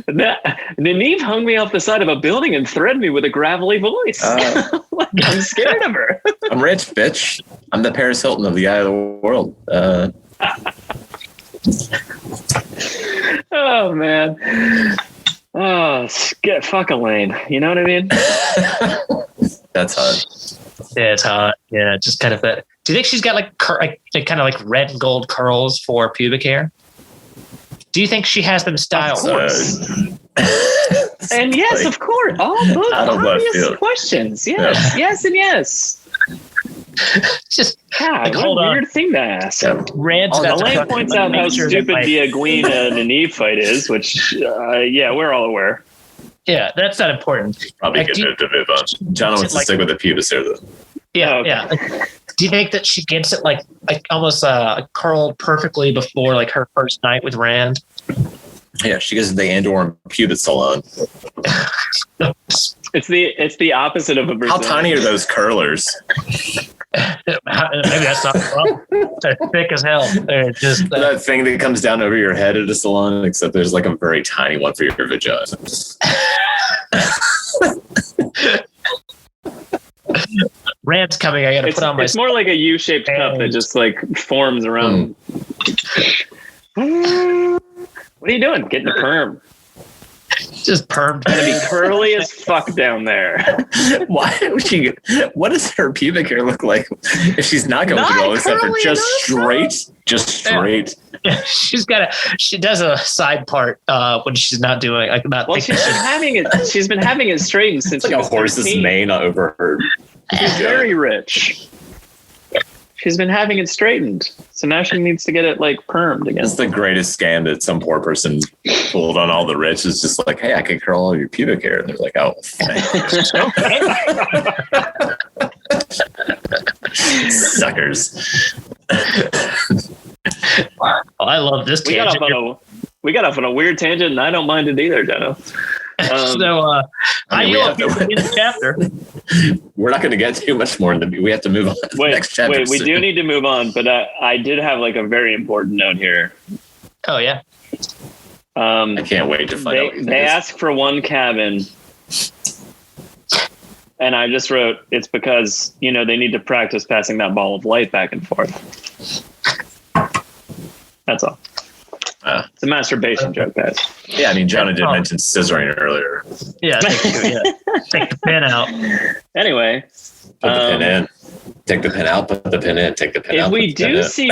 Nynaeve hung me off the side of a building and threatened me with a gravelly voice. I'm scared of her. I'm rich, bitch. I'm the Paris Hilton of the Eye of the World. Oh, man. Oh, fuck Elaine. You know what I mean? That's hot. Yeah, it's hot. Yeah, just kind of that. Do you think she's got like kind of like red and gold curls for pubic hair? Do you think she has them styled? Of course. And yes, of course. All those obvious questions. Yes, yes, and yes. Just God, what a weird thing to ask. Elaine points out how stupid the Egwene and Nynaeve fight is, which, yeah, we're all aware. Yeah, that's not important. Probably good to move on. Jono wants to stick with the pubis hair, though. Yeah, yeah. Do you think that she gets it like almost curled perfectly before like her first night with Rand? Yeah, she goes to the Andor pubis salon. It's the opposite of a Brazilian. How tiny are those curlers? Maybe that's not wrong. They're thick as hell. They're just that thing that comes down over your head at a salon, except there's like a very tiny one for your vagina. Rand's coming. I gotta put on my. It's more like a U-shaped cup that just like forms around. What are you doing? Getting a perm. Just permed. Gonna be curly as fuck down there. Why would she? What does her pubic hair look like if she's not going to go except for just straight? Just straight. Yeah, she does a side part when she's not doing like not. Well, she's been having it straightened since it's like a horse's 13. mane over her. She's very rich. She's been having it straightened, so now she needs to get it like permed again. It's the greatest scam that some poor person pulled on all the rich. It's just like, hey, I can curl all your pubic hair, and they're like, oh, suckers. Well, I love this tangent. We got off on a weird tangent, and I don't mind it either, Jono. I yield in the chapter. We're not going to get too much more. We have to move on to the next chapter. We do need to move on, but I did have like a very important note here. Oh yeah. I can't wait to find out. They ask for one cabin, and I just wrote it's because they need to practice passing that ball of light back and forth. That's all. It's a masturbation joke, guys. Yeah, I mean, Jono did mention scissoring earlier. Yeah, take the pin out. Anyway. Put the pin in. Take the pin out, put the pin in, take the pin out. If we do see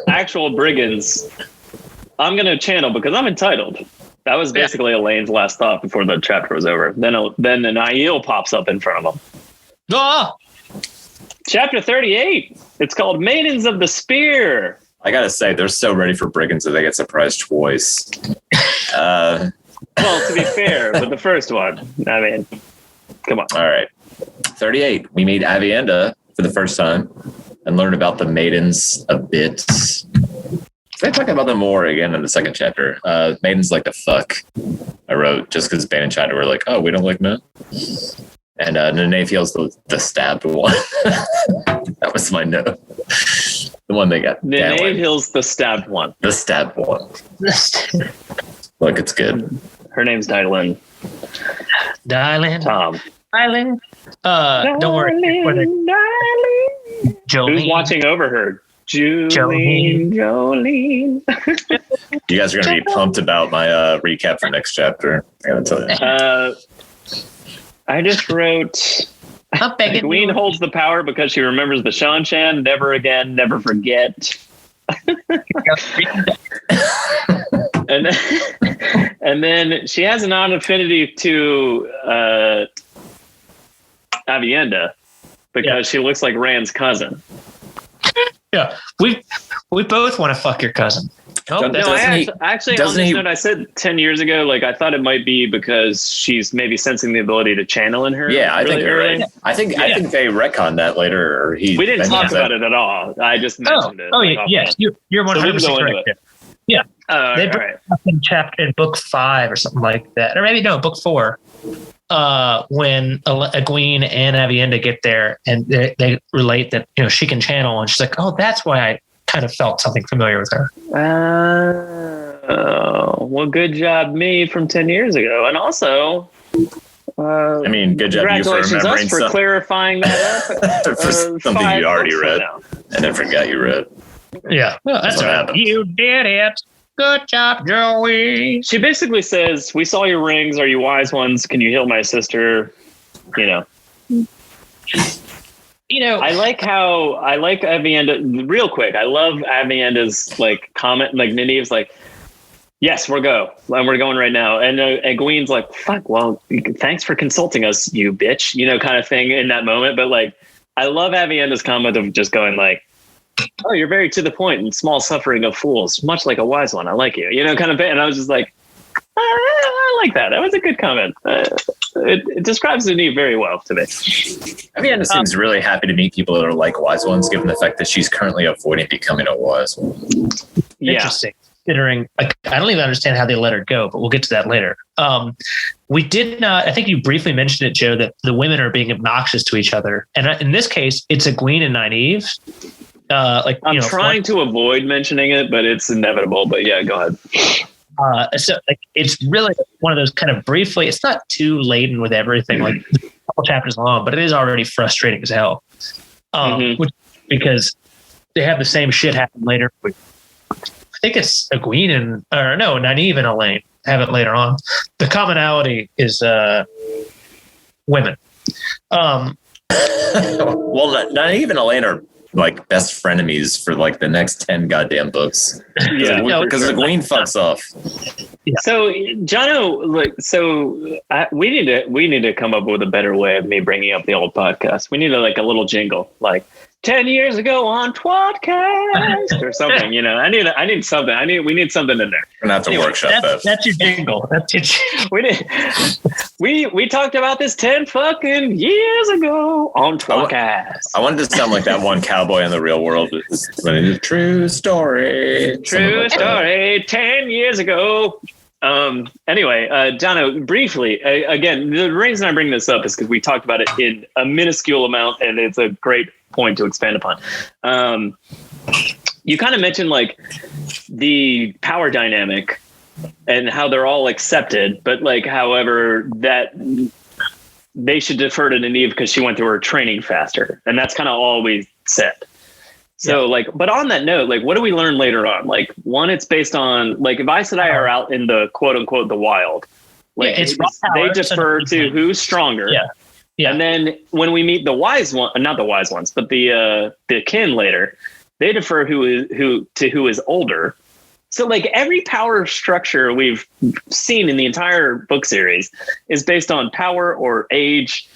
actual brigands, I'm going to channel because I'm entitled. That was basically Elaine's last thought before the chapter was over. Then an Aiel pops up in front of them. Oh! Chapter 38. It's called Maidens of the Spear. I gotta say, they're so ready for brigands that they get surprised twice. Well, to be fair, with the first one, I mean, come on. All right. 38. We meet Avienda for the first time and learn about the maidens a bit. They talk about them more again in the second chapter. Maidens like to fuck. I wrote just because Bane and China were like, oh, we don't like men. And Nene feels the stabbed one. That was my note. The one they got. Nene feels the stabbed one. The stabbed one. Look, it's good. Her name's Dylan. Tom. Dylan. Don't worry. Jolene. Who's watching over her? Jolene. You guys are going to be pumped about my recap for next chapter. I got to tell you. I just wrote... Queen holds the power because she remembers the Shan-Chan. Never again, never forget. and then she has an odd affinity to Avienda because she looks like Rand's cousin. Yeah, we both want to fuck your cousin. Oh, no, I said 10 years ago, like I thought it might be because she's maybe sensing the ability to channel in her. Yeah, I think you're right. I think they retconned that later. Or we didn't talk about it at all. I just mentioned it. Oh, yes, you're 100% correct. Yeah, they brought it up in book 5 or something like that, or maybe no, book 4. When Egwene and Avienda get there, and they relate that she can channel, and she's like, "Oh, that's why I kind of felt something familiar with her." Well, good job, me from 10 years ago, and also, good job you for remembering for clarifying that up for something you already read and then forgot you read. Yeah, well, that's what happened. You did it. Good job, Joey. She basically says, "We saw your rings. Are you wise ones? Can you heal my sister?" I like Avienda. Real quick, I love Avienda's comment. Like Nynaeve's like, "Yes, we're going right now." And Egwene's like, "Fuck, well, thanks for consulting us, you bitch," kind of thing in that moment. But I love Avienda's comment of just going like, "Oh, you're very to the point and small suffering of fools, much like a wise one. I like you," kind of thing. And I was just like, I like that. That was a good comment. It describes Nynaeve very well to me. Avienda seems really happy to meet people that are like wise ones, given the fact that she's currently avoiding becoming a wise one. Yeah. Interesting. Considering, I don't even understand how they let her go, but we'll get to that later. We did not. I think you briefly mentioned it, Joe, that the women are being obnoxious to each other, and in this case, it's Egwene and Nynaeve. I'm trying to avoid mentioning it, but it's inevitable. But yeah, go ahead. So it's really one of those kind of briefly. It's not too laden with everything, like a couple chapters long, but it is already frustrating as hell. Because they have the same shit happen later. I think it's Egwene Nynaeve and Elaine have it later on. The commonality is women. Well, Nynaeve and Elaine are like best frenemies for the next 10 goddamn books. Yeah, because Egwene fucks off. Yeah. So Jono, we need to come up with a better way of me bringing up the old podcast. We need a little jingle, 10 years ago on tWoTcast or something. I need something. We need something in there. We're gonna have to workshop that. That's your jingle. That's your we talked about this 10 fucking years ago on tWoTcast. I wanted to sound like that one cowboy in the real world. True story. True story. 10 years ago. Anyway, Jono, briefly, again, the reason I bring this up is because we talked about it in a minuscule amount, and it's a great point to expand upon. You kind of mentioned the power dynamic and how they're all accepted, but however that they should defer to Nynaeve because she went through her training faster, and that's kind of all we said. So but on that note, what do we learn later on? One, it's based on if Aes Sedai are out in the quote unquote the wild, it's they defer to who's stronger. Yeah. Yeah. And then when we meet the wise one, not the wise ones, but the kin later, they defer who is older. So every power structure we've seen in the entire book series is based on power or age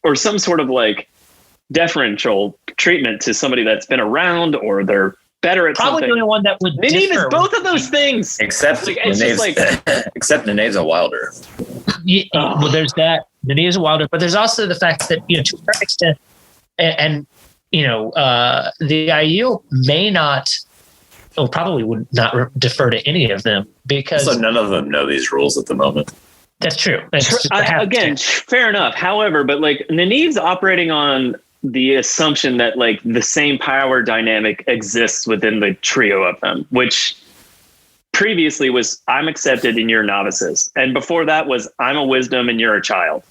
or some sort of deferential treatment to somebody that's been around or they're better at probably something. The only one that would Nynaeve is both of those things. Except Nynaeve's a wilder. Yeah, well, there's that. Nynaeve is a wilder, but there's also the fact that to a certain extent, and the Aiel may not probably would not defer to any of them because so none of them know these rules at the moment. That's true. Again, fair enough. However, but like Nynaeve's operating on the assumption that like the same power dynamic exists within the trio of them, which previously was I'm accepted and you're novices. And before that was I'm a wisdom and you're a child.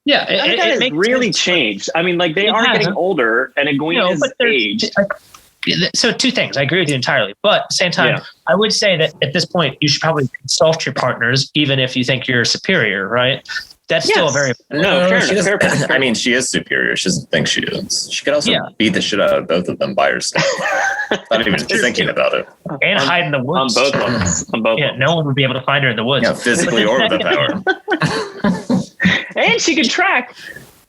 Yeah. It has really changed. I mean, like they are getting older and Egwene is aged. So two things. I agree with you entirely. But at the same time, I would say that at this point, you should probably consult your partners, even if you think you're superior, right? That's still a very... fair. I mean, she is superior. She doesn't think she is. She could also beat the shit out of both of them by herself. Not even thinking about it. And hide in the woods. On both levels. No one would be able to find her in the woods. Yeah, physically or with the power. And she can track.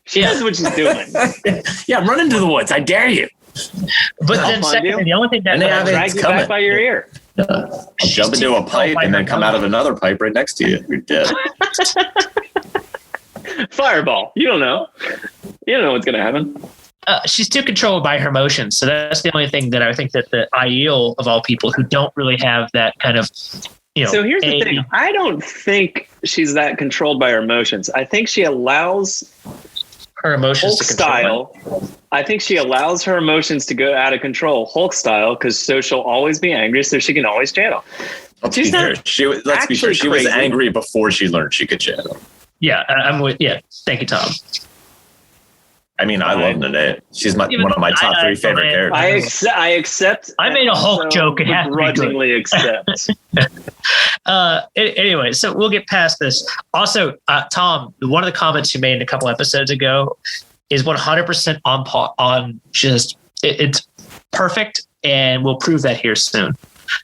She knows what she's doing. Run into the woods. I dare you. But then secondly, the only thing that drag you back by your ear. Jump into a pipe and then come out of another pipe right next to you. You're dead. Fireball. You don't know. You don't know what's going to happen. She's too controlled by her emotions. So that's the only thing that I think that the Aiel of all people who don't really have that kind of, So here's the thing. I don't think she's that controlled by her emotions. I think she allows her emotions Hulk style. I think she allows her emotions to go out of control, Hulk style, because so she'll always be angry, so she can always channel. Let's be fair. She was angry before she learned she could channel. Yeah, I'm with. Yeah, thank you, Tom. I mean, I love Nynaeve. She's one of my top 3 favorite characters. I accept. I made a Hulk joke. It has to be grudgingly accept. Anyway, so we'll get past this. Also, Tom, one of the comments you made a couple episodes ago is 100% on just it's perfect, and we'll prove that here soon.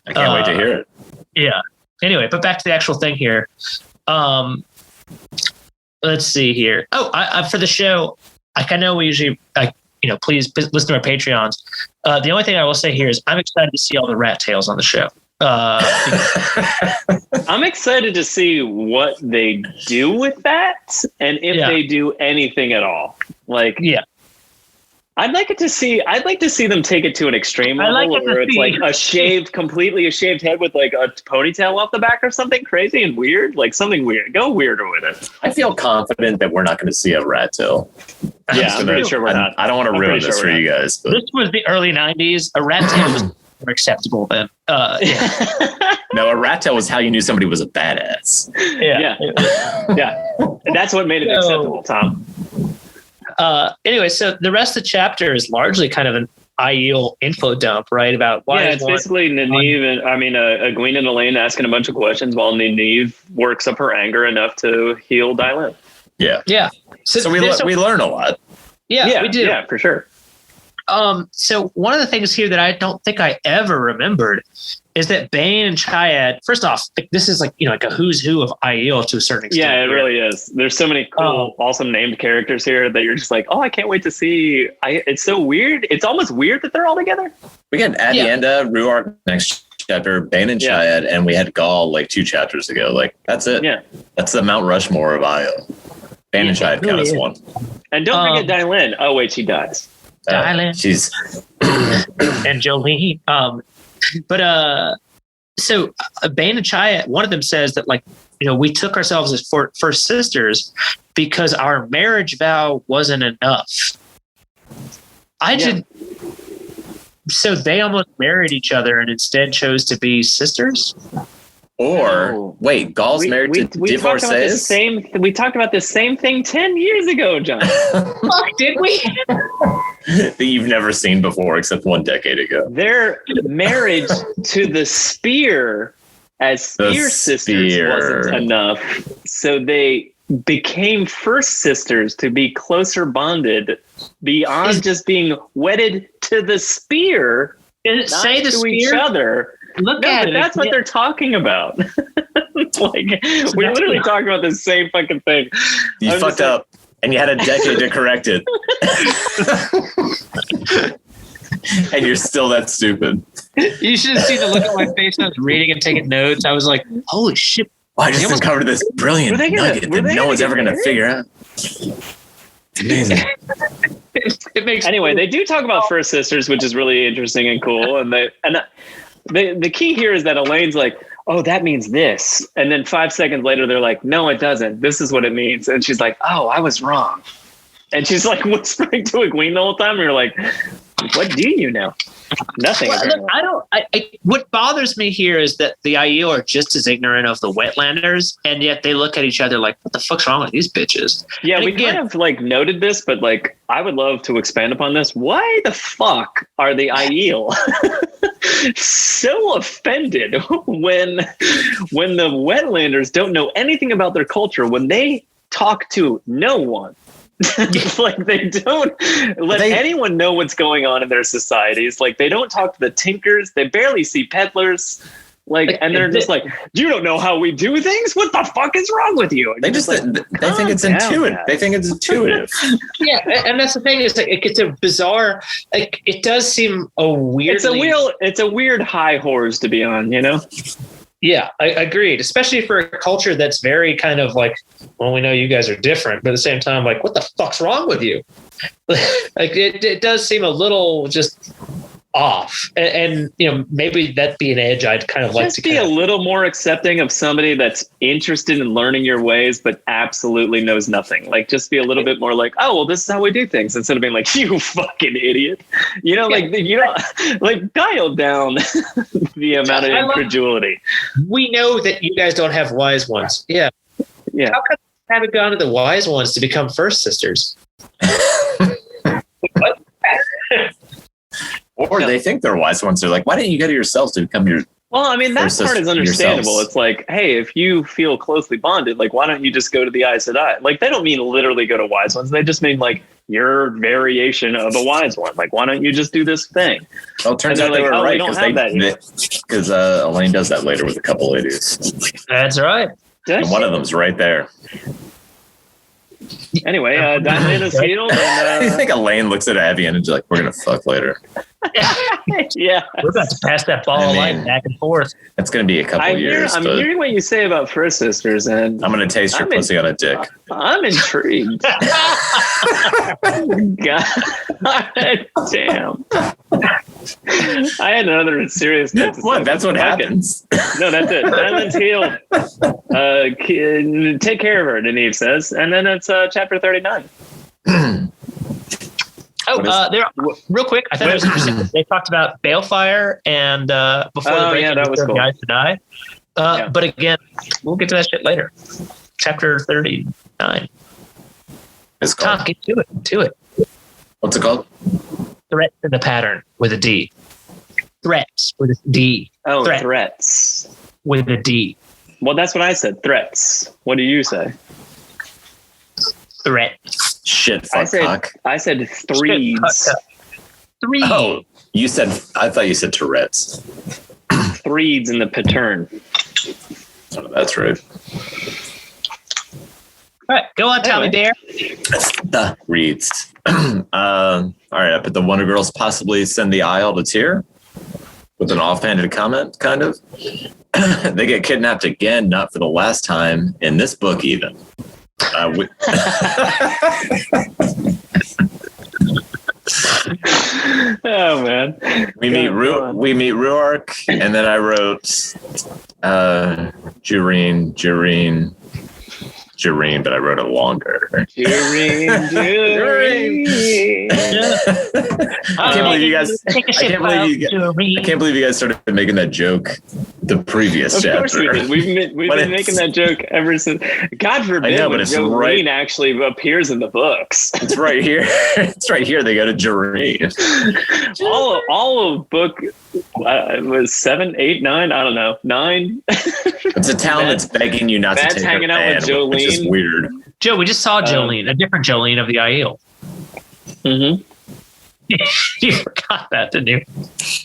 I can't wait to hear it. Yeah. Anyway, but back to the actual thing here. Let's see here. I for the show, I know we usually, please listen to our Patreons. The only thing I will say here is I'm excited to see all the rat tails on the show. I'm excited to see what they do with that and if they do anything at all. I'd like to see them take it to an extreme level where it's like completely shaved head with like a ponytail off the back or something crazy and weird, like something weird. Go weirder with it. I feel confident that we're not going to see a rat tail. Yeah, I'm pretty sure we're not. I don't want to ruin this for you guys. But. This was the early 90s. A rat tail was more acceptable then. No, a rat tail was how you knew somebody was a badass. Yeah. And that's what made it acceptable, Tom. Anyway, so the rest of the chapter is largely kind of an Aiel info dump, right? About why it's basically Nynaeve Egwene and Elaine asking a bunch of questions while Nynaeve works up her anger enough to heal Dylan. Yeah. So we learn a lot. Yeah, we do. Yeah, for sure. So one of the things here that I don't think I ever remembered is that Bane and Chayad, first off, this is like a who's who of Aiel to a certain extent. Yeah, it really is. There's so many cool, awesome named characters here that you're just like, oh, I can't wait to see. It's so weird. It's almost weird that they're all together. We got Adienda, Ruark next chapter, Bane and Chayad, and we had Gaul like 2 chapters ago. Like, that's it. Yeah. That's the Mount Rushmore of Aiel. Bane and Chayad count as one. And don't forget Dylan. Oh, wait, she dies. Dylan. She's... and Jolie. So Bane and Chayad, one of them says that we took ourselves as first sisters because our marriage vow wasn't enough. So they almost married each other and instead chose to be sisters? Or wait, Gaul's married to divorcees? We talked about the same thing 10 years ago, John. Fuck, did we? That you've never seen before except 1 decade ago. Their marriage to the spear as spear sisters wasn't enough. So they became first sisters to be closer bonded beyond just being wedded to the spear. Say the spear? Each other. Look at it. That's what they're talking about. We're literally talking about the same fucking thing. You fucked up, and you had a decade to correct it. And you're still that stupid. You should have seen the look on my face when I was reading and taking notes. I was like, holy shit. I just uncovered this brilliant nugget that no one's ever going to figure out. It's amazing. Anyway, they do talk about first sisters, which is really interesting and cool. And the key here is that Elaine's like, oh, that means this. And then 5 seconds later, they're like, no, it doesn't. This is what it means. And she's like, oh, I was wrong. And she's like whispering to Egwene the whole time. And you're like, what do you know? Nothing. Well, what bothers me here is that the Aiel are just as ignorant of the Wetlanders, and yet they look at each other like, what the fuck's wrong with these bitches? Yeah, we kind of like noted this, but like, I would love to expand upon this. Why the fuck are the Aiel so offended when the Wetlanders don't know anything about their culture, when they talk to no one? Like they don't let anyone know what's going on in their societies. Like they don't talk to the tinkers. They barely see peddlers. Like, and they're just like, you don't know how we do things. What the fuck is wrong with you? And they just like, they think it's intuitive. They think it's intuitive. Yeah, and that's the thing is like it's a bizarre. Like it does seem a weird. It's a weird high horse to be on. You know. Yeah, I agreed. Especially for a culture that's very kind of like, well, we know you guys are different, but at the same time, like, what the fuck's wrong with you? Like, it does seem a little just off. And you know, maybe that'd be an edge I'd kind of like to be a little more accepting of somebody that's interested in learning your ways, but absolutely knows nothing. Like, just be a little bit more like, oh, well, this is how we do things, instead of being like, you fucking idiot. You know, like, you know, like dial down the amount of incredulity. We know that you guys don't have wise ones. Yeah. Yeah. How come you haven't gone to the wise ones to become first sisters? What? Or they think they're wise ones. They're like, why didn't you go to yourselves to become your... Well, I mean, that part is understandable. Yourselves. It's like, hey, if you feel closely bonded, like, why don't you just go to the Aes Sedai? Like, they don't mean literally go to wise ones. They just mean, like, your variation of a wise one. Like, why don't you just do this thing? Well, it turns out they were right, because Elaine does that later with a couple ladies. That's right. And one of them's right there. Anyway, Diamond is healed. And, I think Elaine looks at Abby and is like, we're going to fuck later. Yeah. We're about to pass that ball of light back and forth. It's going to be a couple years. I'm hearing what you say about First Sisters, and I'm going to taste your pussy on a dick. I'm intrigued. God damn. I had another serious note. What? That's what happens. No, that's it. Diamond's healed. Take care of her, Nynaeve says. And then it's chapter 39. Real quick, I thought it was interesting. They talked about Balefire and before the break, that was cool. The Aes Sedai. But again, we'll get to that shit later. Chapter 39. It's called. Tom, get to it. What's it called? Threats in the pattern with a D. Threats with a D. Oh, threats with a D. Well, that's what I said. Threats. What do you say? Threats. Shit, fuck, cock. I said threeds. Threeds. Oh, I thought you said Tourette's. Threeds in the pattern. Oh, that's right. All right, go on, Tommy Dare. The reads. All right, but the Wonder Girls possibly send the Isle to Tyr with an offhanded comment, kind of. They get kidnapped again, not for the last time in this book, even. Oh man, we meet Ruark, and then I wrote Jireen, but I wrote it longer. Jireen. I can't believe you guys started making that joke the previous chapter. Of course we did. We've been making that joke ever since. God forbid when Jireen actually appears in the books. It's right here. It's right here. They go to Jireen. all of book was 7, 8, 9. I don't know, 9. It's a town that's begging you not to take hanging out with Jolene. Which is weird. Joe, we just saw Jolene, a different Jolene of the Aiel. Mm-hmm. You forgot that, didn't you?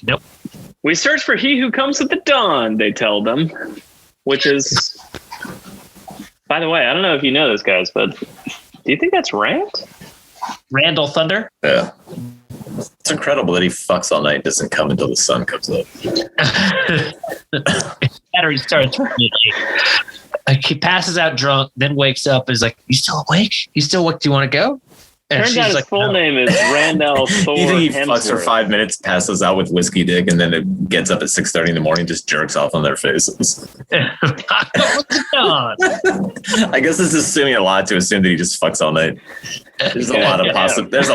Nope. We search for he who comes with the dawn, they tell them, which is, by the way, I don't know if you know this, guys, but do you think that's Randall Thunder? Yeah. It's incredible that he fucks all night and doesn't come until the sun comes up. Battery starts. Like he passes out drunk, then wakes up and is like, "You still awake? You still awake? Do you want to go?" And turns out his like, full no. name is Randall Thor. You think he Hemsworth. fucks for 5 minutes, passes out with whiskey dick, and then it gets up at 6:30 in the morning, just jerks off on their faces? What's on? I guess it's assuming a lot to assume that he just fucks all night. There's a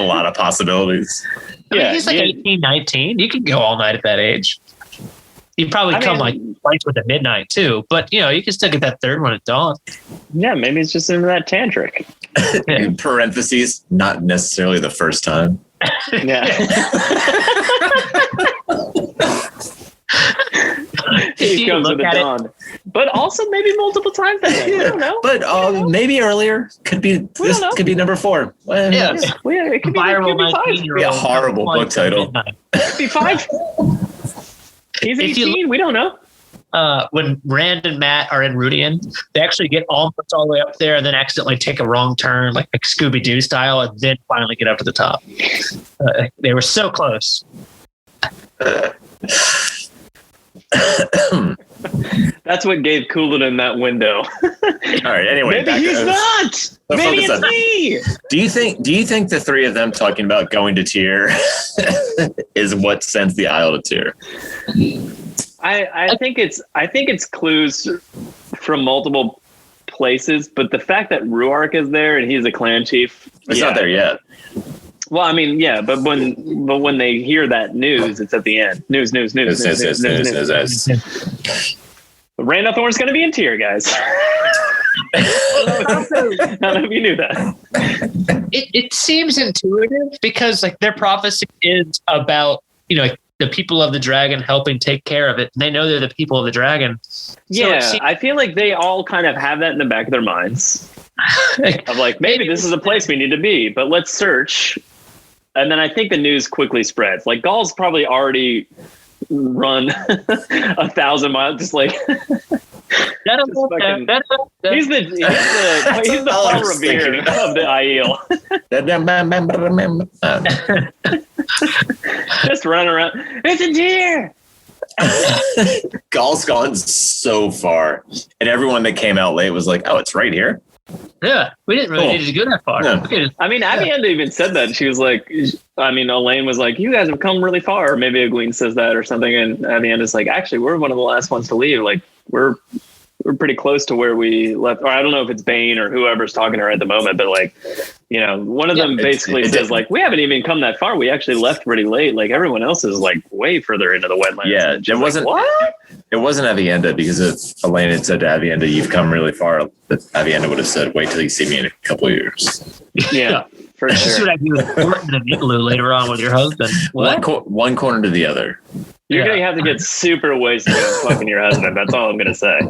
lot of possibilities. I mean, he's like 18, 19. You can go all night at that age. You probably fights with at midnight too, but you can still get that third one at dawn. Yeah, maybe it's just into that tantric. In parentheses, not necessarily the first time. Yeah. He comes with a dawn. But also maybe multiple times that day. We don't know. But maybe earlier. Could be number 4. Well, yeah. It could be Viral 5. Be a horrible book title. It could be 5. He's 18. We don't know. When Rand and Matt are in Rudian, they actually get almost all the way up there and then accidentally take a wrong turn, like Scooby-Doo style, and then finally get up to the top. They were so close. That's what gave Couladin that window. All right. Anyway, maybe he's not. Maybe it's me. Do you think the three of them talking about going to Tyr is what sends the Isle to Tyr? I think it's clues from multiple places, but the fact that Ruark is there and he's a clan chief, it's not there yet. Well, I mean, yeah, but when they hear that news, it's at the end. News. Randall Thorne's going to be in Tyr, guys. I don't know if you knew that. It seems intuitive because like their prophecy is about the people of the dragon helping take care of it. And they know they're the people of the dragon. I feel like they all kind of have that in the back of their minds. Of like, maybe this is a place we need to be, but let's search. And then I think the news quickly spreads. Like Gaul's probably already run 1,000 miles, just like he's the Paul Revere of the Aiel. Just running around. It's in here. Gaul's gone so far, and everyone that came out late was like, "Oh, it's right here." Yeah, we didn't really need to go that far. Yeah. I mean, Avienda even said that. She was like, Elaine was like, "You guys have come really far." Or maybe Egwene says that or something, and Avienda's like, "Actually, we're one of the last ones to leave. Like, we're pretty close to where we left." Or I don't know if it's Bane or whoever's talking to her at the moment, but like, one of them basically says like, "We haven't even come that far. We actually left pretty late. Like everyone else is like way further into the wetlands." Yeah, it wasn't. Like, what? It wasn't Avienda, because if Elaine had said to Avienda, "You've come really far," Avienda would have said, "Wait till you see me in a couple of years." Yeah, for sure. That's what I do with Thornton and Igloo later on with your husband. One corner to the other. You're going to have to get super wasted and fucking your husband. That's all I'm going to say.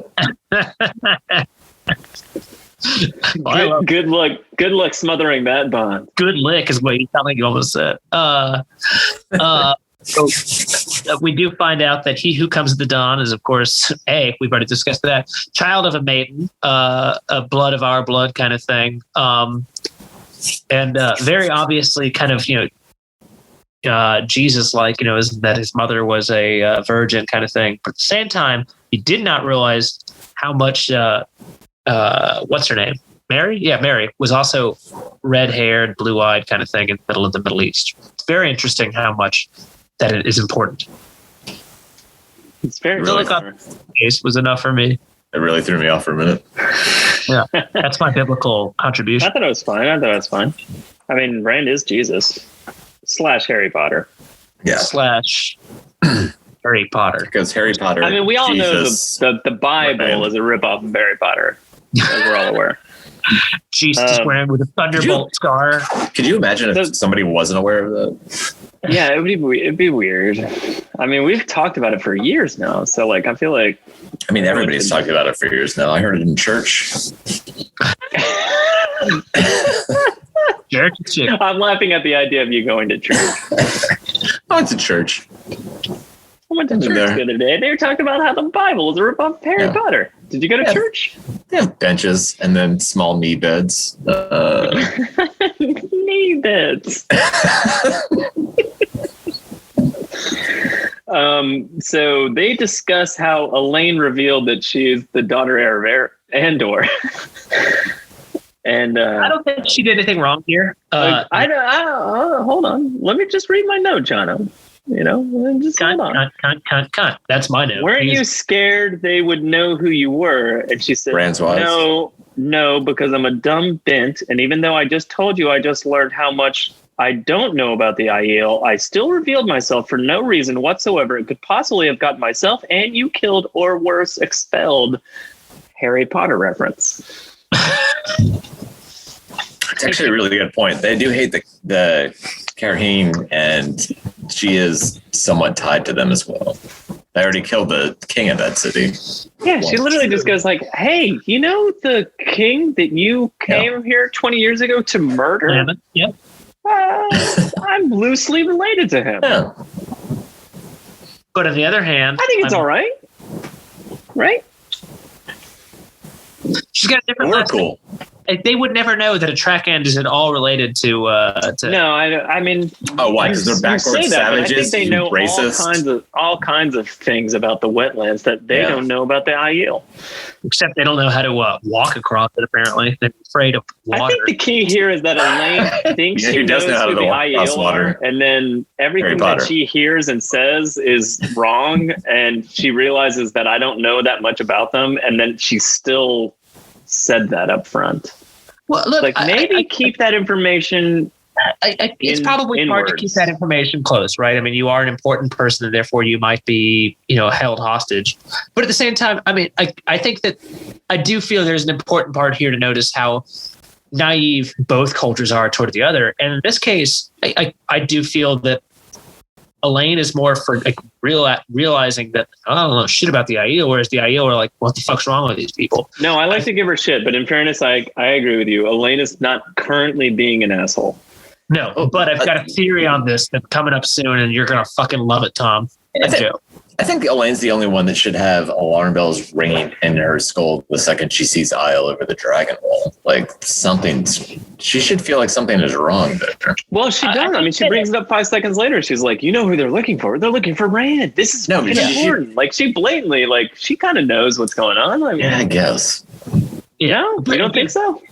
Good luck smothering that bond. Good lick is what you sound like you almost said. So we do find out that he who comes at the dawn is, of course, we've already discussed that, child of a maiden, a blood of our blood kind of thing. And very obviously kind of, Jesus-like, is that his mother was a virgin kind of thing. But at the same time, he did not realize how much, what's her name? Mary? Yeah, Mary was also red-haired, blue-eyed kind of thing in the middle of the Middle East. It's very interesting how much that it is important. It's very case was enough for me. It really threw me off for a minute. Yeah, that's my biblical contribution. I thought it was fine. I mean, Rand is Jesus / Harry Potter. Yeah. / Harry Potter. Because Harry Potter. I mean, we all know the Bible is a ripoff of Harry Potter. As we're all aware. Jesus wearing with a thunderbolt scar. Could you imagine if somebody wasn't aware of that? Yeah, it'd be weird. I mean, we've talked about it for years now, so like I feel like. I mean, everybody's talked about it for years now. I heard it in church. I'm laughing at the idea of you going to church. I went to church. I went to church the other day. They were talking about how the Bible is a ripoff of Harry Potter. Did you go to church? They have benches and then small knee beds. Knee beds. So they discuss how Elaine revealed that she is the daughter of Andor. And I don't think she did anything wrong here. Hold on. Let me just read my note, Jono. Just hold on. Cunt. That's my note. Weren't you scared they would know who you were? And she said, no, because I'm a dumb bint. And even though I just told you I just learned how much I don't know about the Aiel, I still revealed myself for no reason whatsoever. It could possibly have gotten myself and you killed or worse, expelled. Harry Potter reference. It's actually a really good point. They do hate the Karheen, and she is somewhat tied to them as well. They already killed the king of that city. Yeah, she literally just goes like, hey, you know the king that you came here 20 years ago to murder? Yep. I'm loosely related to him. Yeah. But on the other hand, I think it's all right. Right? She's got a different. We're cool. They would never know that a track end is at all related to. No, I mean. Oh, why? Because they're backwards savages. I think they know all kinds of things about the wetlands that they don't know about the Aiel. Except they don't know how to walk across it. Apparently, they're afraid of water. I think the key here is that Elaine thinks she knows who the Aiel are, and then everything that she hears and says is wrong, and she realizes that I don't know that much about them, and then she still said that up front. Well, look, like maybe keep that information. It's probably hard to keep that information close, right? I mean, you are an important person, and therefore you might be, held hostage. But at the same time, I mean, I think that I do feel there's an important part here to notice how naive both cultures are toward the other. And in this case, I do feel that Elaine is more for realizing that I don't know shit about the Aiel, whereas the Aiel are like, what the fuck's wrong with these people? No, I like to give her shit, but in fairness, I agree with you. Elaine is not currently being an asshole. No, but I've got a theory on this that's coming up soon, and you're gonna fucking love it, Tom. I think Elaine's the only one that should have alarm bells ringing in her skull the second she sees Aiel over the dragon wall. Like she should feel like something is wrong there. Well, she does. I mean, she brings it up 5 seconds later. She's like, you know who they're looking for? They're looking for Rand. This is important. Like she blatantly, she kind of knows what's going on. I mean, I guess. Yeah, you don't think so?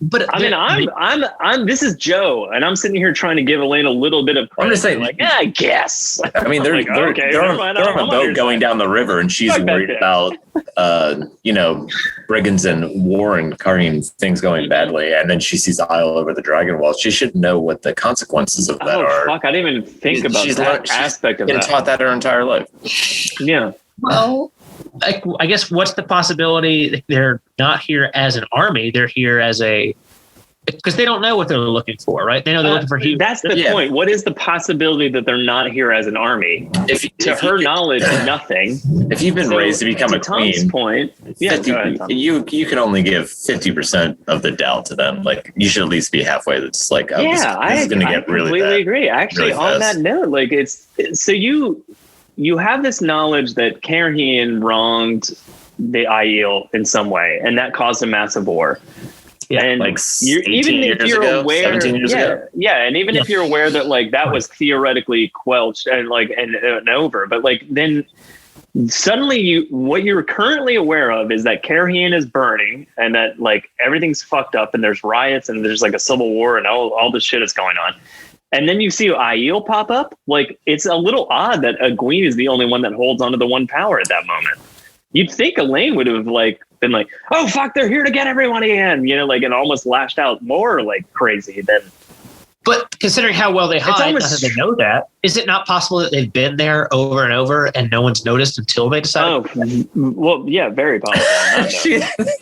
But I mean, I'm. This is Joe, and I'm sitting here trying to give Elaine a little bit of credit. I'm just saying, I guess. I mean, they're on a boat going down the river, and she's worried about, brigands and war and Karheen things going badly, and then she sees Aiel over the dragon wall. She should know what the consequences of that are. Fuck! I didn't even think about that aspect of that. She's been taught that her entire life. Yeah. Well. I guess what's the possibility they're not here as an army? They're here because they don't know what they're looking for, right? They know they're looking for humans. That's the point. What is the possibility that they're not here as an army? To her knowledge, nothing. If you've been raised to become a queen, point, 50, you can only give 50% of the doubt to them. Like you should at least be halfway. It's like, this is going to get really bad. I completely agree. Actually, on that note, so you have this knowledge that Karheen wronged the Aiel in some way, and that caused a massive war. Yeah, and even if you're aware, 17 years ago. Yeah, and even if you're aware that that was theoretically quelched and and over, but then suddenly what you're currently aware of is that Karheen is burning and that everything's fucked up and there's riots and there's a civil war and all this shit is going on. And then you see Aiel pop up. It's a little odd that Egwene is the only one that holds onto the one power at that moment. You'd think Elaine would have been oh fuck, they're here to get everyone again, and almost lashed out more crazy than. But considering how well they hide, they know that. Is it not possible that they've been there over and over and no one's noticed until they decide? Oh, well, yeah, very possible.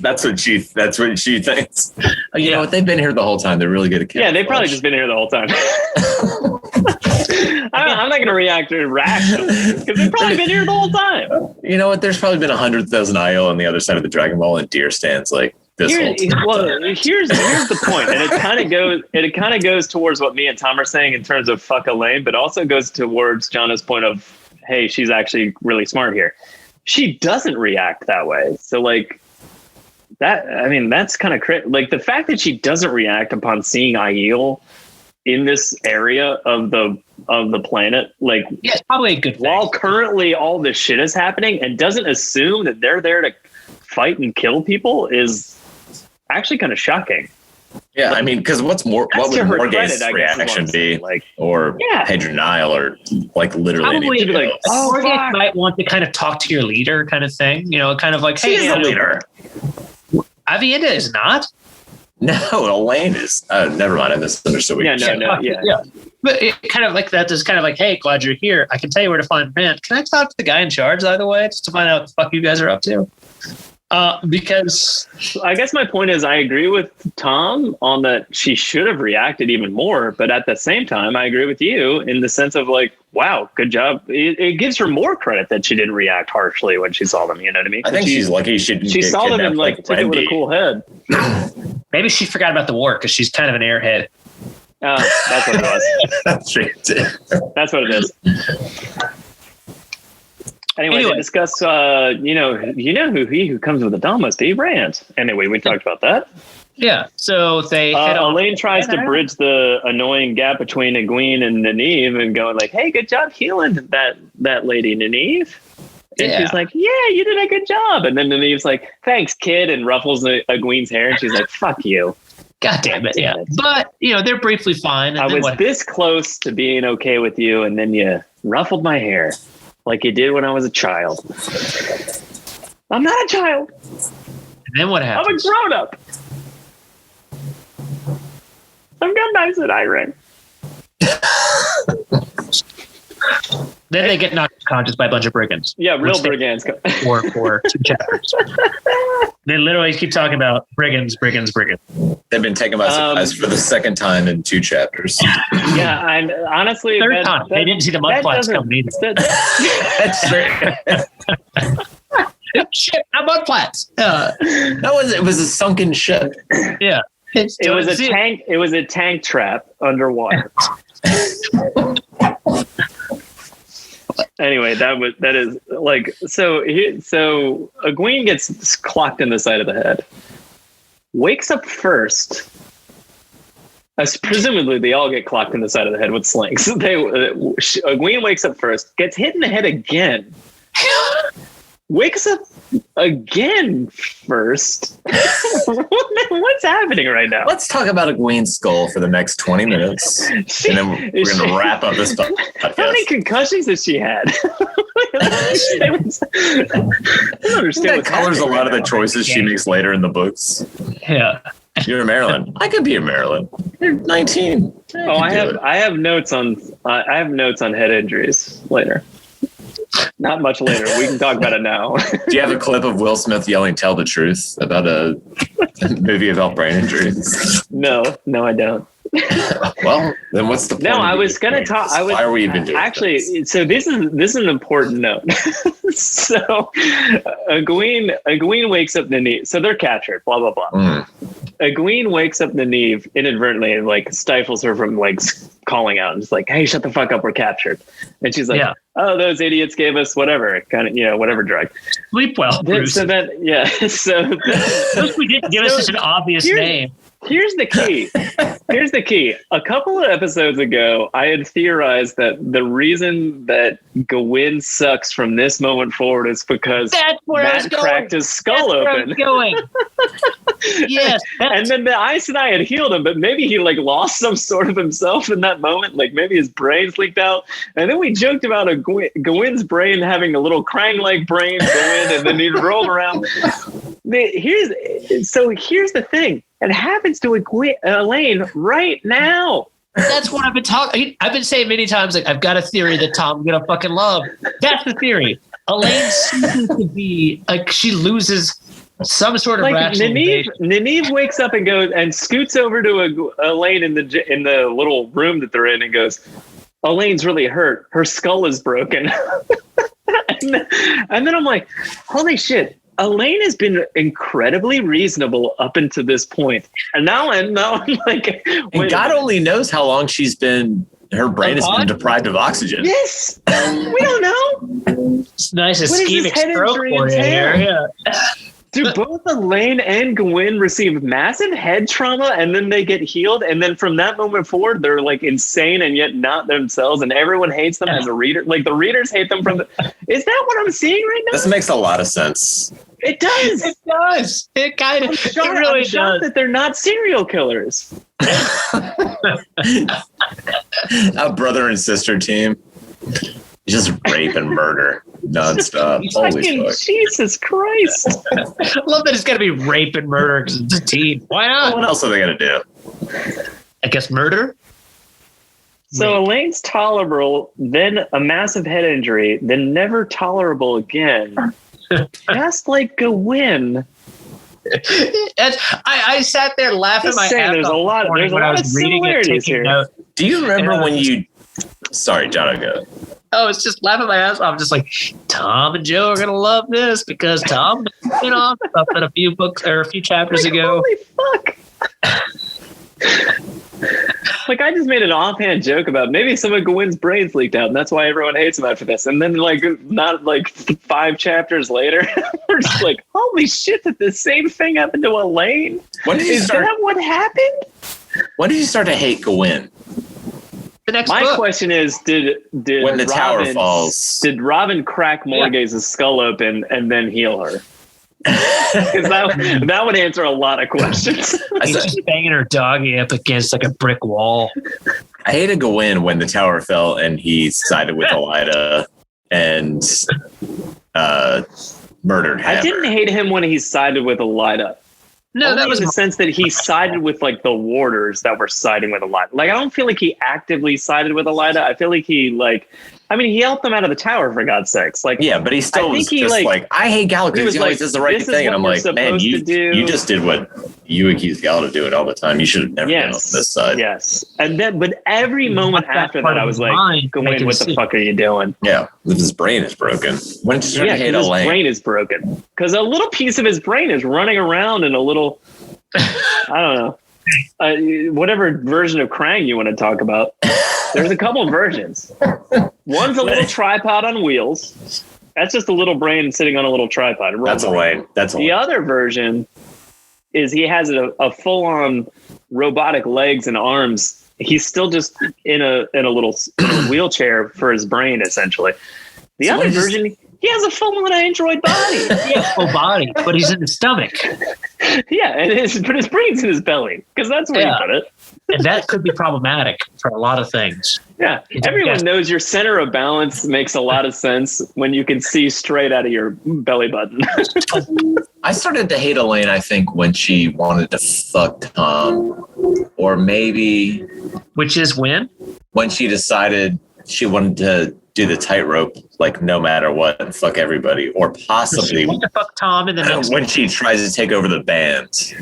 That's what she thinks. You know what? They've been here the whole time. They're really good at camouflage. Yeah, they've probably just been here the whole time. I'm not going to react rationally because they've probably been here the whole time. You know what? There's probably been 100,000 Aiel on the other side of the Dragon Ball and deer stands this whole time. Well, here's the point, and it kind of goes towards what me and Tom are saying in terms of fuck Elaine, but also goes towards Jono's point of, hey, she's actually really smart here. She doesn't react that way, so that. I mean, that's kind of crazy. The fact that she doesn't react upon seeing Aiel in this area of the planet, it's probably a good thing. While currently all this shit is happening, and doesn't assume that they're there to fight and kill people is. actually kind of shocking. Yeah, I mean, because what would Morgan's reaction be? Like, or Pedro Nile, or like literally probably anything like, Morgan might want to kind of talk to your leader kind of thing. You know, kind of like, hey, she's a leader. Avienda is not. No, Elaine is. Never mind, I misunderstood. Yeah. But it kind of like that is kind of like, hey, glad you're here. I can tell you where to find Brent. Can I talk to the guy in charge either way, just to find out what the fuck you guys are up to? Because I guess my point is I agree with Tom on that she should have reacted even more, but at the same time, I agree with you in the sense of like, wow, good job. It gives her more credit that she didn't react harshly when she saw them. You know what I mean? I think she's lucky she saw them and like took it with a cool head. Maybe she forgot about the war because she's kind of an airhead. That's what it was. That's what it is. Anyway, to discuss, you know who comes with the Dama, Steve Rand. Anyway, we talked about that. Yeah. So they Elaine tries to bridge the annoying gap between Egwene and Nynaeve and going like, "Hey, good job healing that lady, Nynaeve." And she's like, "Yeah, you did a good job." And then Nynaeve's like, "Thanks, kid," and ruffles Egwene's hair, and she's like, "Fuck you." God damn it! Yeah, but you know they're briefly fine. I was this close to being okay with you, and then you ruffled my hair. Like you did when I was a child. I'm not a child. And then what happens? I'm a grown up. I've got knives and eye ring. Then they get knocked unconscious by a bunch of brigands. Yeah, real brigands. For 2 chapters. They literally keep talking about brigands. They've been taken by surprise for the second time in 2 chapters. Yeah, and honestly, third time. They didn't see the mud flats coming either. That's true. Shit, not mud flats. It was a sunken ship. Yeah. It was a tank. It was a tank trap underwater. Anyway, that is like so. Egwene gets clocked in the side of the head. Wakes up first. As presumably, they all get clocked in the side of the head with slings. Egwene wakes up first, gets hit in the head again. Wakes up again first. What's happening right now? Let's talk about Egwene's skull for the next 20 minutes. And then we're going to wrap up this podcast. How many concussions has she had? I don't understand. That colors a lot of the choices she makes later in the books. Yeah. You're a Maryland. I could be a Maryland. You're 19. I have notes on head injuries later. Not much later. We can talk about it now. Do you have a clip of Will Smith yelling "Tell the truth" about a movie about brain injuries? No, I don't. Well, then what's the point? No, I was going to talk. Why are we even doing this? So this is an important note. So Egwene wakes up Nynaeve. So they're captured. Blah blah blah. Egwene wakes up Nynaeve inadvertently and like stifles her from like calling out and just like, "Hey, shut the fuck up, we're captured." And she's like, "Oh, those idiots gave us whatever kind of whatever drug." Sleep well, Bruce. So then we didn't give us such an obvious name. Here's the key. A couple of episodes ago, I had theorized that the reason that Gawain sucks from this moment forward is because Matt cracked his skull open. Yes. And then the Aes Sedai had healed him, but maybe he like lost some sort of himself in that moment. Like maybe his brains leaked out. And then we joked about Gawain's brain having a little Krang-like brain go in and then he'd roll around. Here's the thing. It happens to Elaine right now. That's what I've been talking. I've been saying many times, like, I've got a theory that Tom's going to fucking love. That's the theory. Elaine seems to be like she loses some sort of rationalization. Nynaeve wakes up and goes and scoots over to Elaine in the little room that they're in and goes, "Elaine's really hurt. Her skull is broken." and then I'm like, holy shit. Elaine has been incredibly reasonable up until this point. And now I'm like... And God only knows how long her brain has been deprived of oxygen. Yes! We don't know. It's nice ischemic stroke for you here. Yeah. Do both Elaine and Gawain receive massive head trauma and then they get healed? And then from that moment forward, they're like insane and yet not themselves. And everyone hates them as a reader. Like the readers hate them from Is that what I'm seeing right now? This makes a lot of sense. It does. It does. It kind of. It really does. That they're not serial killers. A brother and sister team. Just rape and murder nonstop. Holy fuck. Jesus Christ. I love that it's got to be rape and murder because it's a teen. Why not? What else are they going to do? I guess murder? So Elaine's tolerable, then a massive head injury, then never tolerable again. Just like Gawain. I sat there laughing my ass off. There's a lot of similarities here. Do you remember when you... Sorry, Jono, go. Oh, it's just laughing my ass off. I'm just like, Tom and Joe are going to love this because Tom went off stuff in a few books or a few chapters ago. Holy fuck. Like, I just made an offhand joke about maybe some of Gawain's brains leaked out, and that's why everyone hates him after this. And then, like, not like 5 chapters later, we're just like, holy shit, did the same thing happen to Elaine? Is that what happened? When did you start to hate Gawain? My question is, did when the tower falls, did Robin crack Morgaze's skull open and then heal her? Because that would answer a lot of questions. He's just banging her doggy up against like a brick wall. I hated Gawain when the tower fell and he sided with Elida and murdered Hammer. I didn't hate him when he sided with Elida. No, that was in the sense that he sided with like the warders that were siding with Elida. Like, I don't feel like he actively sided with Elida. I feel like he he helped them out of the tower, for God's sakes. Like, yeah, but he still was just like, I hate Gallo because he always does the right thing. And I'm like, man, you just did what you accused Gallo of doing all the time. You should have never been on this side. Yes. And then, but every moment after that, I was like, Gawain, what the fuck are you doing? Yeah, his brain is broken. When did you start to hate Elaine? His brain is broken. Because a little piece of his brain is running around in a little, I don't know, whatever version of Krang you want to talk about. There's a couple of versions. One's a little tripod on wheels. That's just a little brain sitting on a little tripod. That's Elaine. The other version is he has a full-on robotic legs and arms. He's still just in a little wheelchair for his brain, essentially. The other version, he has a full-on android body. He has a full body, but he's in the stomach. Yeah, but his brain's in his belly, because that's where you put it. And that could be problematic for a lot of things. Yeah, everyone knows your center of balance makes a lot of sense when you can see straight out of your belly button. I started to hate Elaine, I think, when she wanted to fuck Tom. Or maybe... Which is when? When she decided she wanted to do the tightrope, like, no matter what, and fuck everybody. Or possibly... She wanted to fuck Tom in the next when she tries to take over the band.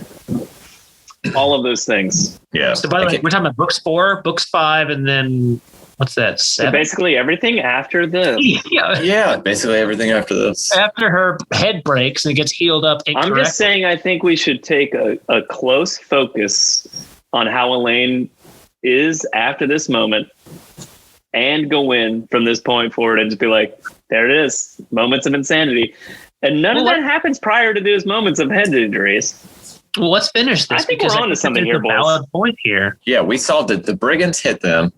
All of those things. Yeah. So by the way, we're talking about books 4, books 5, and then what's that? 7? So basically everything after this. Yeah, basically everything after this. After her head breaks and it gets healed up incorrectly. I'm just saying I think we should take a close focus on how Elaine is after this moment and go in from this point forward and just be like, there it is. Moments of insanity. And none of that happens prior to those moments of head injuries. Well, let's finish this. I think we're on to something here, boys. Valid point here. Yeah, we solved it. The brigands hit them.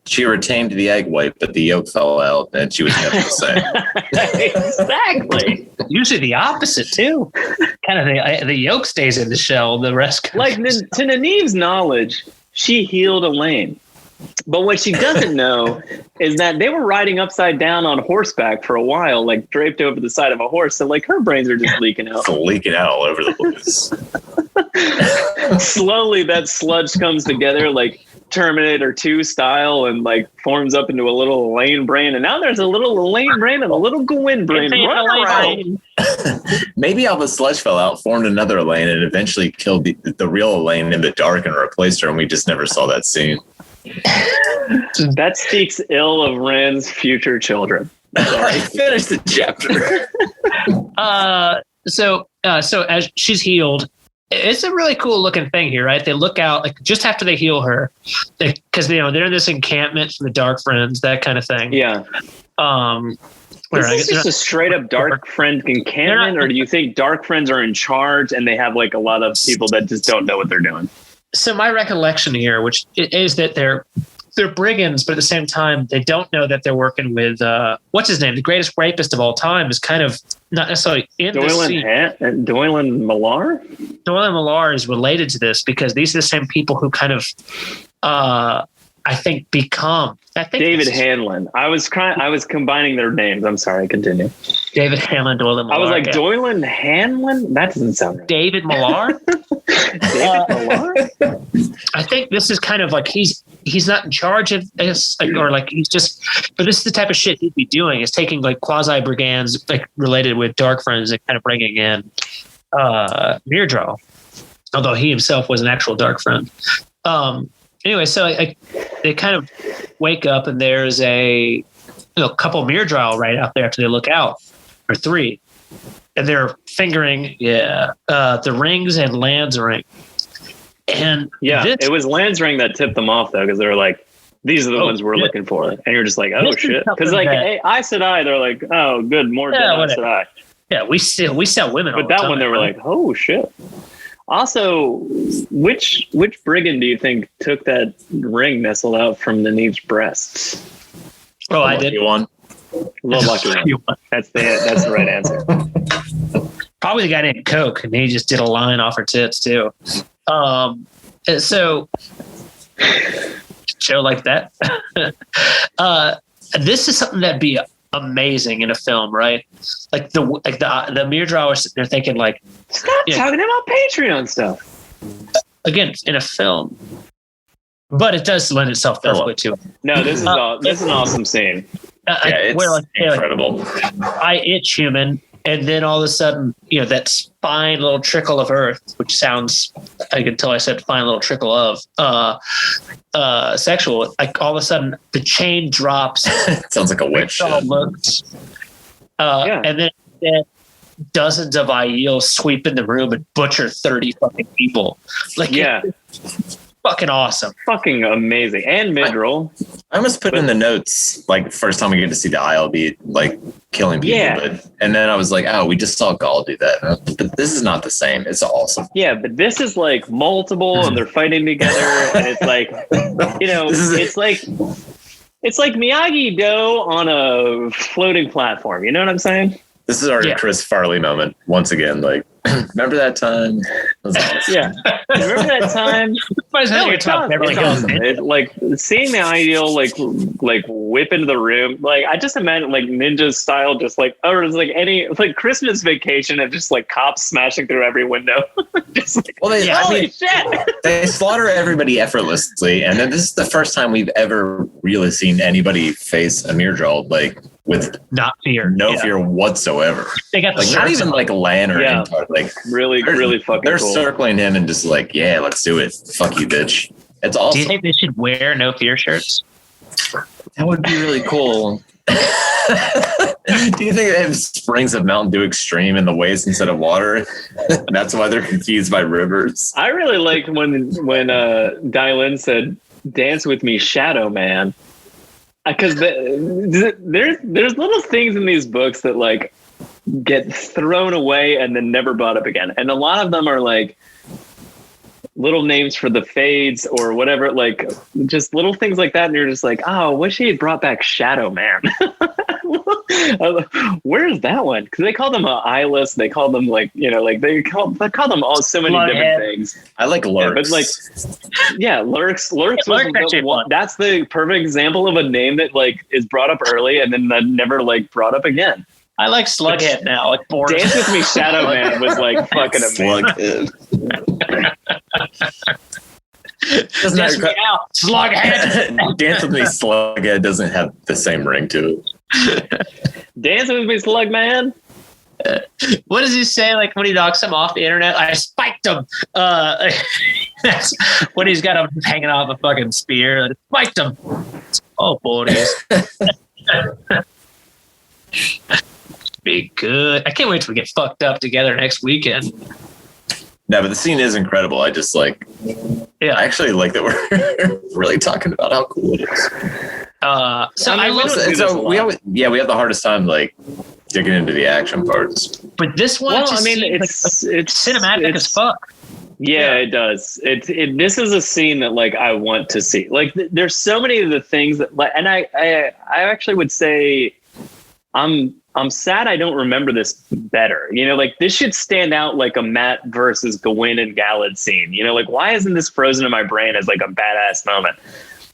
She retained the egg white, but the yolk fell out, and she was never the same. Exactly. Usually the opposite too. Kind of the yolk stays in the shell. The rest. Like to Nynaeve's knowledge, she healed Elaine. But what she doesn't know is that they were riding upside down on horseback for a while, like draped over the side of a horse. So like her brains are just leaking out. It's leaking out all over the place. Slowly that sludge comes together like Terminator 2 style and like forms up into a little Elaine brain. And now there's a little Elaine brain and a little Gawain brain running around. Maybe all the sludge fell out, formed another Elaine, and eventually killed the real Elaine in the dark and replaced her. And we just never saw that scene. That speaks ill of Rand's future children. I finished the chapter. So as she's healed, it's a really cool looking thing here, right? They look out like just after they heal her, because they're in this encampment for the dark friends, that kind of thing. Yeah. Is this just a straight up dark friend encampment, or do you think dark friends are in charge and they have like a lot of people that just don't know what they're doing? So my recollection here, which is that they're they're brigands, but at the same time, they don't know that they're working with what's his name? The greatest rapist of all time is kind of not necessarily in this scene. Doylan Millar? Doylan Millar is related to this because these are the same people who kind of, I think, become. David Hanlon. I was combining their names. I'm sorry. Continue. David Hanlon, Doylan Millar. I was like, Doylan Hanlon? That doesn't sound right. David Millar? David Millar? I think this is kind of like he's not in charge of this, or like he's just. But this is the type of shit he'd be doing: is taking like quasi brigands like related with dark friends and kind of bringing in Myrddraal, although he himself was an actual dark friend. Anyway, so they kind of wake up and there's a couple of Myrddraal right out there after they look out, or three, and they're fingering the rings and Land's ring. And it was Land's ring that tipped them off though, because they were like, these are the ones we're looking for, and you're just like, oh shit, because like hey, I said they're like, oh good, more dead I said I. Yeah, we sell women, but that one they were like, oh shit. Also, which brigand do you think took that ring nestled out from Nynaeve's breasts? Oh, I did one. Little lucky one. That's the right answer. Probably the guy named Coke, and he just did a line off her tits too. So show like that. This is something that'd be amazing in a film, right? Like the Myrddraal are sitting there thinking like, stop talking about Patreon stuff. Again, in a film, but it does lend itself perfectly to it. No, this is an awesome scene. It's incredible. I itch human, and then all of a sudden, that fine little trickle of earth, which sounds like until I said fine little trickle of sexual. Like all of a sudden, the chain drops. Sounds like a witch. Looks, and then dozens of Aiels sweep in the room and butcher 30 fucking people. Like, it's fucking awesome. Fucking amazing. And Myrddraal. I almost put in the notes, like, first time we get to see the Aiel be, like, killing people. Yeah. And then I was like, oh, we just saw Gaul do that. But this is not the same. It's awesome. Yeah, but this is, like, multiple, and they're fighting together, and it's like, it's like Miyagi-Do on a floating platform. You know what I'm saying? This is our Chris Farley moment once again. Like, remember that time? Yeah, remember that time? It's awesome. Like seeing the Aiel like whip into the room. Like I just imagine like ninja style, just like like Christmas Vacation and just like cops smashing through every window. Just like, holy shit! They slaughter everybody effortlessly, and then this is the first time we've ever really seen anybody face a Myrddraal like with no fear whatsoever. They got like not even like Lan or Intard, like really fucking. They're cool. circling him and just like, yeah, let's do it. Fuck you, bitch. It's awesome. Do you think they should wear no fear shirts? That would be really cool. Do you think they have springs of Mountain Dew Extreme in the waist instead of water? That's why they're confused by rivers. I really liked when Dylan said, "Dance with me, Shadow Man." Because there's little things in these books that like get thrown away and then never brought up again, and a lot of them are like little names for the fades or whatever, like just little things like that. And you're just like, oh, wish he had brought back Shadow Man. Where's that one? Because they call them eyeless. They call them like they call them all so many different things. I like Lurks, but like Lurks. That's the perfect example of a name that like is brought up early and then never like brought up again. I like Slughead now. Like Dance with Me, Shadow Man was like fucking amazing. Dance me out, Slughead. Dance with Me, Slughead doesn't have the same ring to it. Dance with Me, Slug Man. What does he say? Like when he knocks him off the internet, I spiked him. That's when he's got him hanging off a fucking spear. I spiked him. Oh, boys. Be good. I can't wait till we get fucked up together next weekend. No, but the scene is incredible. I just like, I actually like that we're really talking about how cool it is. We have the hardest time like digging into the action parts. But this one, it's cinematic as fuck. Yeah, it does. This is a scene that like I want to see. Like there's so many of the things that like, and I actually would say I'm sad I don't remember this better. You know, like this should stand out like a Matt versus Gawain and Galad scene. You know, like why isn't this frozen in my brain as like a badass moment?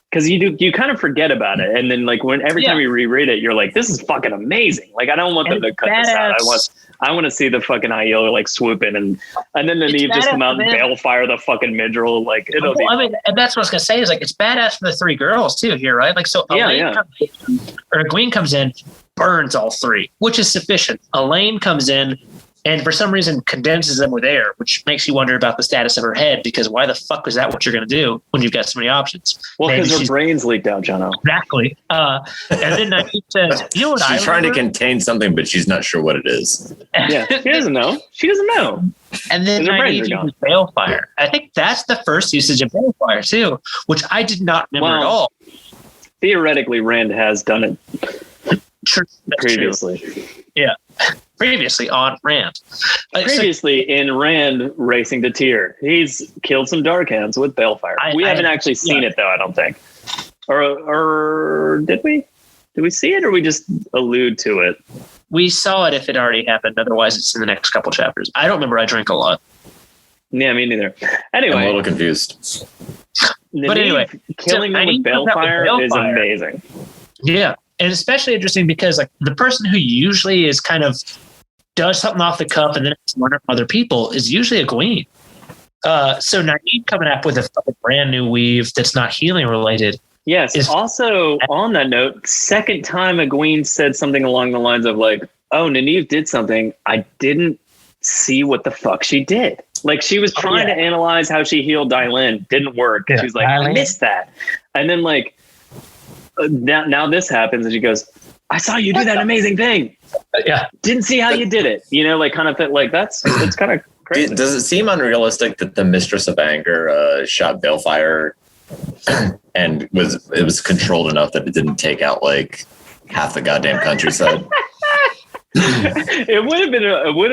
Because you kind of forget about it, and then like every time you reread it, you're like, this is fucking amazing. Like I don't want them to cut this out. I want to see the fucking Aiel like swoop in and then the Nynaeve just come out and balefire the fucking Midril. Like it'll be. I mean, and that's what I was gonna say is like it's badass for the three girls too here, right? Like so, Gawain comes in, burns all three, which is sufficient. Elaine comes in and for some reason condenses them with air, which makes you wonder about the status of her head, because why the fuck is that what you're going to do when you've got so many options? Well, because her brain's leaked out, Jono. Exactly. And then Nynaeve says, you know what she's trying to contain something, but she's not sure what it is. Yeah, she doesn't know. And then Nynaeve uses balefire. I think that's the first usage of balefire, too, which I did not remember at all. Theoretically, Rand has done it previously. True. Yeah. Previously on Rand. In Rand Racing to Tyr. He's killed some Darkhans with balefire. We haven't actually seen it though, I don't think. Or did we? Did we see it or we just allude to it? We saw it if it already happened. Otherwise it's in the next couple chapters. I don't remember. I drank a lot. Yeah, me neither. Anyway. I'm a little confused. But anyway, killing them with balefire is amazing. Yeah. And especially interesting because like the person who usually is kind of does something off the cuff and then it's learned from other people is usually a Gawain. So Nynaeve coming up with a brand new weave that's not healing related. Yes. Also on that note, second time a Gawain said something along the lines of like, oh, Nynaeve did something. I didn't see what the fuck she did. Like she was trying to analyze how she healed Dylan. Didn't work. Yeah, she was like, I missed that. And then like, now this happens and she goes, I saw you do that amazing thing. Yeah. Didn't see how you did it. You know, like kind of like it's kind of crazy. Does it seem unrealistic that the Mistress of Anger shot balefire and it was controlled enough that it didn't take out like half the goddamn countryside? It would have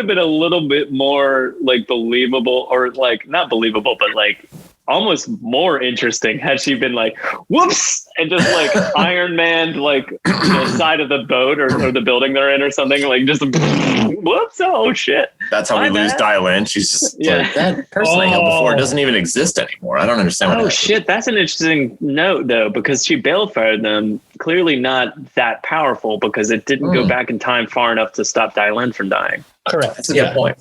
been a little bit more like believable, or like not believable, but like almost more interesting had she been like, whoops, and just like Iron Man, like the side of the boat or the building they're in or something, like just whoops, oh shit. That's how we lose Dylan. She's just like, that person I held before doesn't even exist anymore. I don't understand what happened. Shit, that's an interesting note though, because she balefired them, clearly not that powerful because it didn't go back in time far enough to stop Dylan from dying. Correct. That's a good point.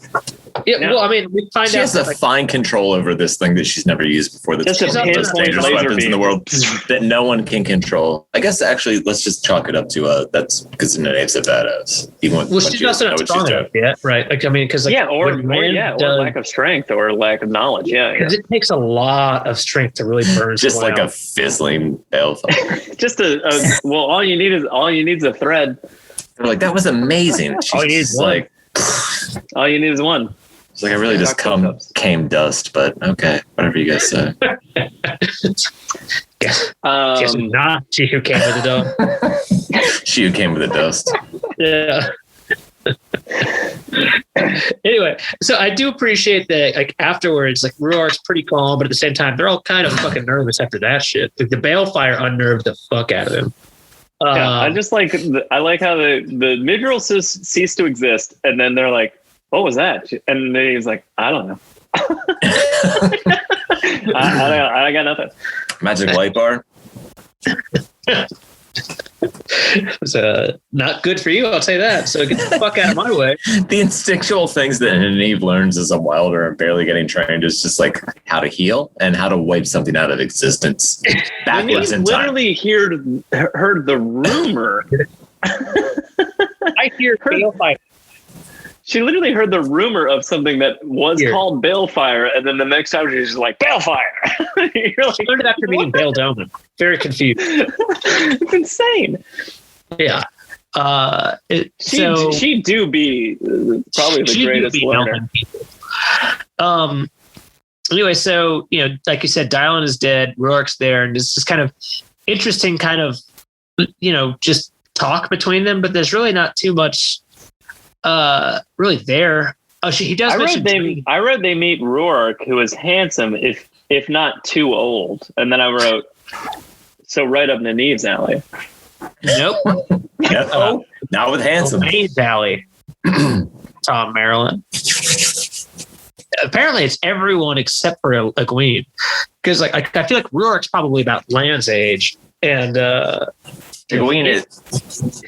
Yeah, well, I mean, we find she out has a fine control over this thing that she's never used before. That's one of the most dangerous weapons in the world that no one can control. I guess actually, let's just chalk it up to that's because Nynaeve's a badass. Even she's also not strong enough yet, right? Like, I mean, because like, or lack of strength or lack of knowledge. Yeah, because it takes a lot of strength to really burn. Just like a fizzling balefire. Just all you need is a thread. They're like, that was amazing. All you need is like. All you need is one. It's like I really just came dust, but okay, whatever you guys say. Guess not she who came with the dust. She who came with the dust. Yeah. Anyway, so I do appreciate that. Like afterwards, like Ruark's pretty calm, but at the same time, they're all kind of fucking nervous after that shit. Like, the balefire unnerved the fuck out of them. I just like I like how the Midril ceased to exist, and then they're like, "What was that?" And then he's like, "I don't know. I got nothing." Magic light bar. It was not good for you, I'll say that. So get the fuck out of my way. The instinctual things that Nynaeve learns as a wilder and barely getting trained is just like how to heal and how to wipe something out of existence backwards in time. Literally heard the rumor. I hear balefire. She literally heard the rumor of something that was called balefire, and then the next time she's just like, balefire. You're like, she learned it after meeting Bail Doman. Very confused. It's insane. Yeah. She do be probably the greatest learner. Anyway, so, you know, like you said, Dylan is dead, Ruark's there, and it's just kind of interesting kind of, you know, just talk between them, but there's really not too much really there. Oh, he does. I read they meet Rourke, who is handsome, if not too old, and then I wrote, so right up Nynaeve's alley. Nope. No, not with handsome. Nynaeve's alley. Tom Maryland. Apparently, it's everyone except for Egwene, because I feel like Rourke's probably about Lan's age, and Egwene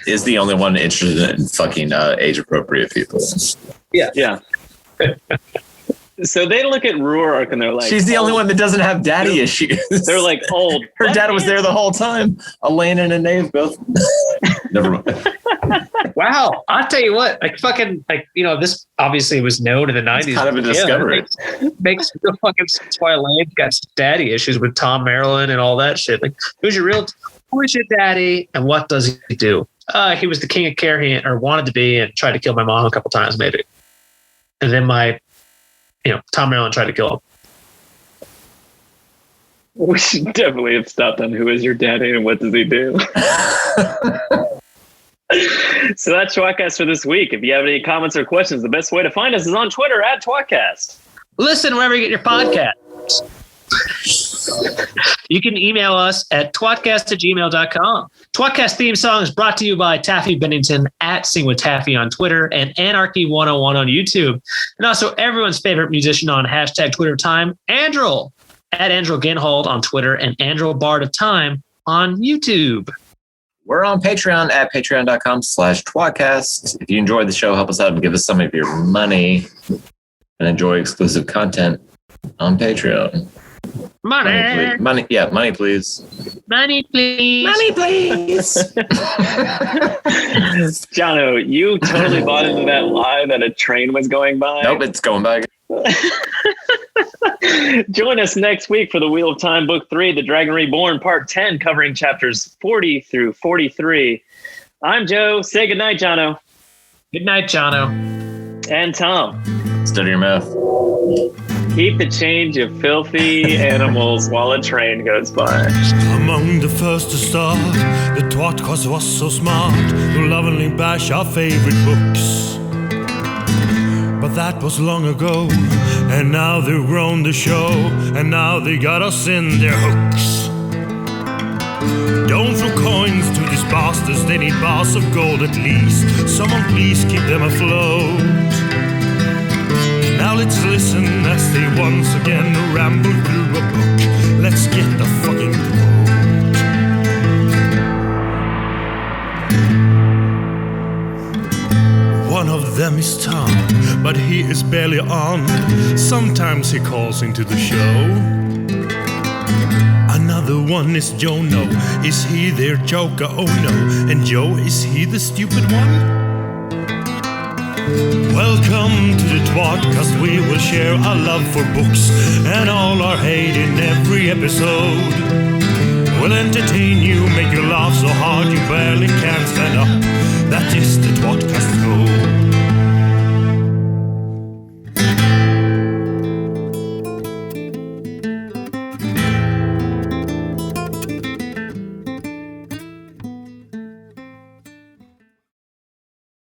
is the only one interested in fucking age-appropriate people. Yeah. So they look at Rourke and they're like, she's the only one that doesn't have daddy issues. They're like old. Her dad was there the whole time. Elaine and Nynaeve both. Never mind. Wow, I'll tell you what, this obviously was known in the 90s. It's kind of a discovery. Makes the fucking sense why Elaine got daddy issues with Tom Maryland and all that shit. Like, who is your daddy and what does he do? He was the king of Carrion, or wanted to be, and tried to kill my mom a couple times maybe. And then Tom Maryland tried to kill him. We should definitely have stopped on who is your daddy and what does he do. So that's tWoTcast for this week. If you have any comments or questions, the best way to find us is on Twitter at tWoTcast. Listen wherever you get your podcasts. You can email us at twotcast@gmail.com. tWoTcast theme song is brought to you by Taffy Bennington at Sing with Taffy on Twitter and Anarchy 101 on YouTube. And also everyone's favorite musician on hashtag Twitter time, Androl at Androl Ginhold on Twitter and Androl Bard of Time on YouTube. We're on Patreon at patreon.com/tWoTcast. If you enjoyed the show, help us out and give us some of your money and enjoy exclusive content on Patreon. Money, please. Money, please. Money, please. Money, please. Jono, you totally bought into that lie that a train was going by. Nope, it's going by. Join us next week for the Wheel of Time Book 3, The Dragon Reborn, Part 10, covering chapters 40 through 43. I'm Joe. Say goodnight, Jono. Good night, Jono. And Tom. Study your mouth. Keep the change, you filthy animals, while a train goes by. Among the first to start, the tWoTcast was so smart to lovingly bash our favorite books. But that was long ago, and now they've grown the show, and now they got us in their hooks. Don't throw coins to these bastards, they need bars of gold at least. Someone please keep them afloat. Now let's listen as they once again ramble through a book. Let's get the fucking quote. One of them is Tom, but he is barely on. Sometimes he calls into the show. Another one is Jono. Is he their joker? Oh no. And Joe, is he the stupid one? Welcome to the tWoTcast. We will share our love for books and all our hate in every episode. We'll entertain you, make you laugh so hard you barely can stand up. That is the tWoTcast goal.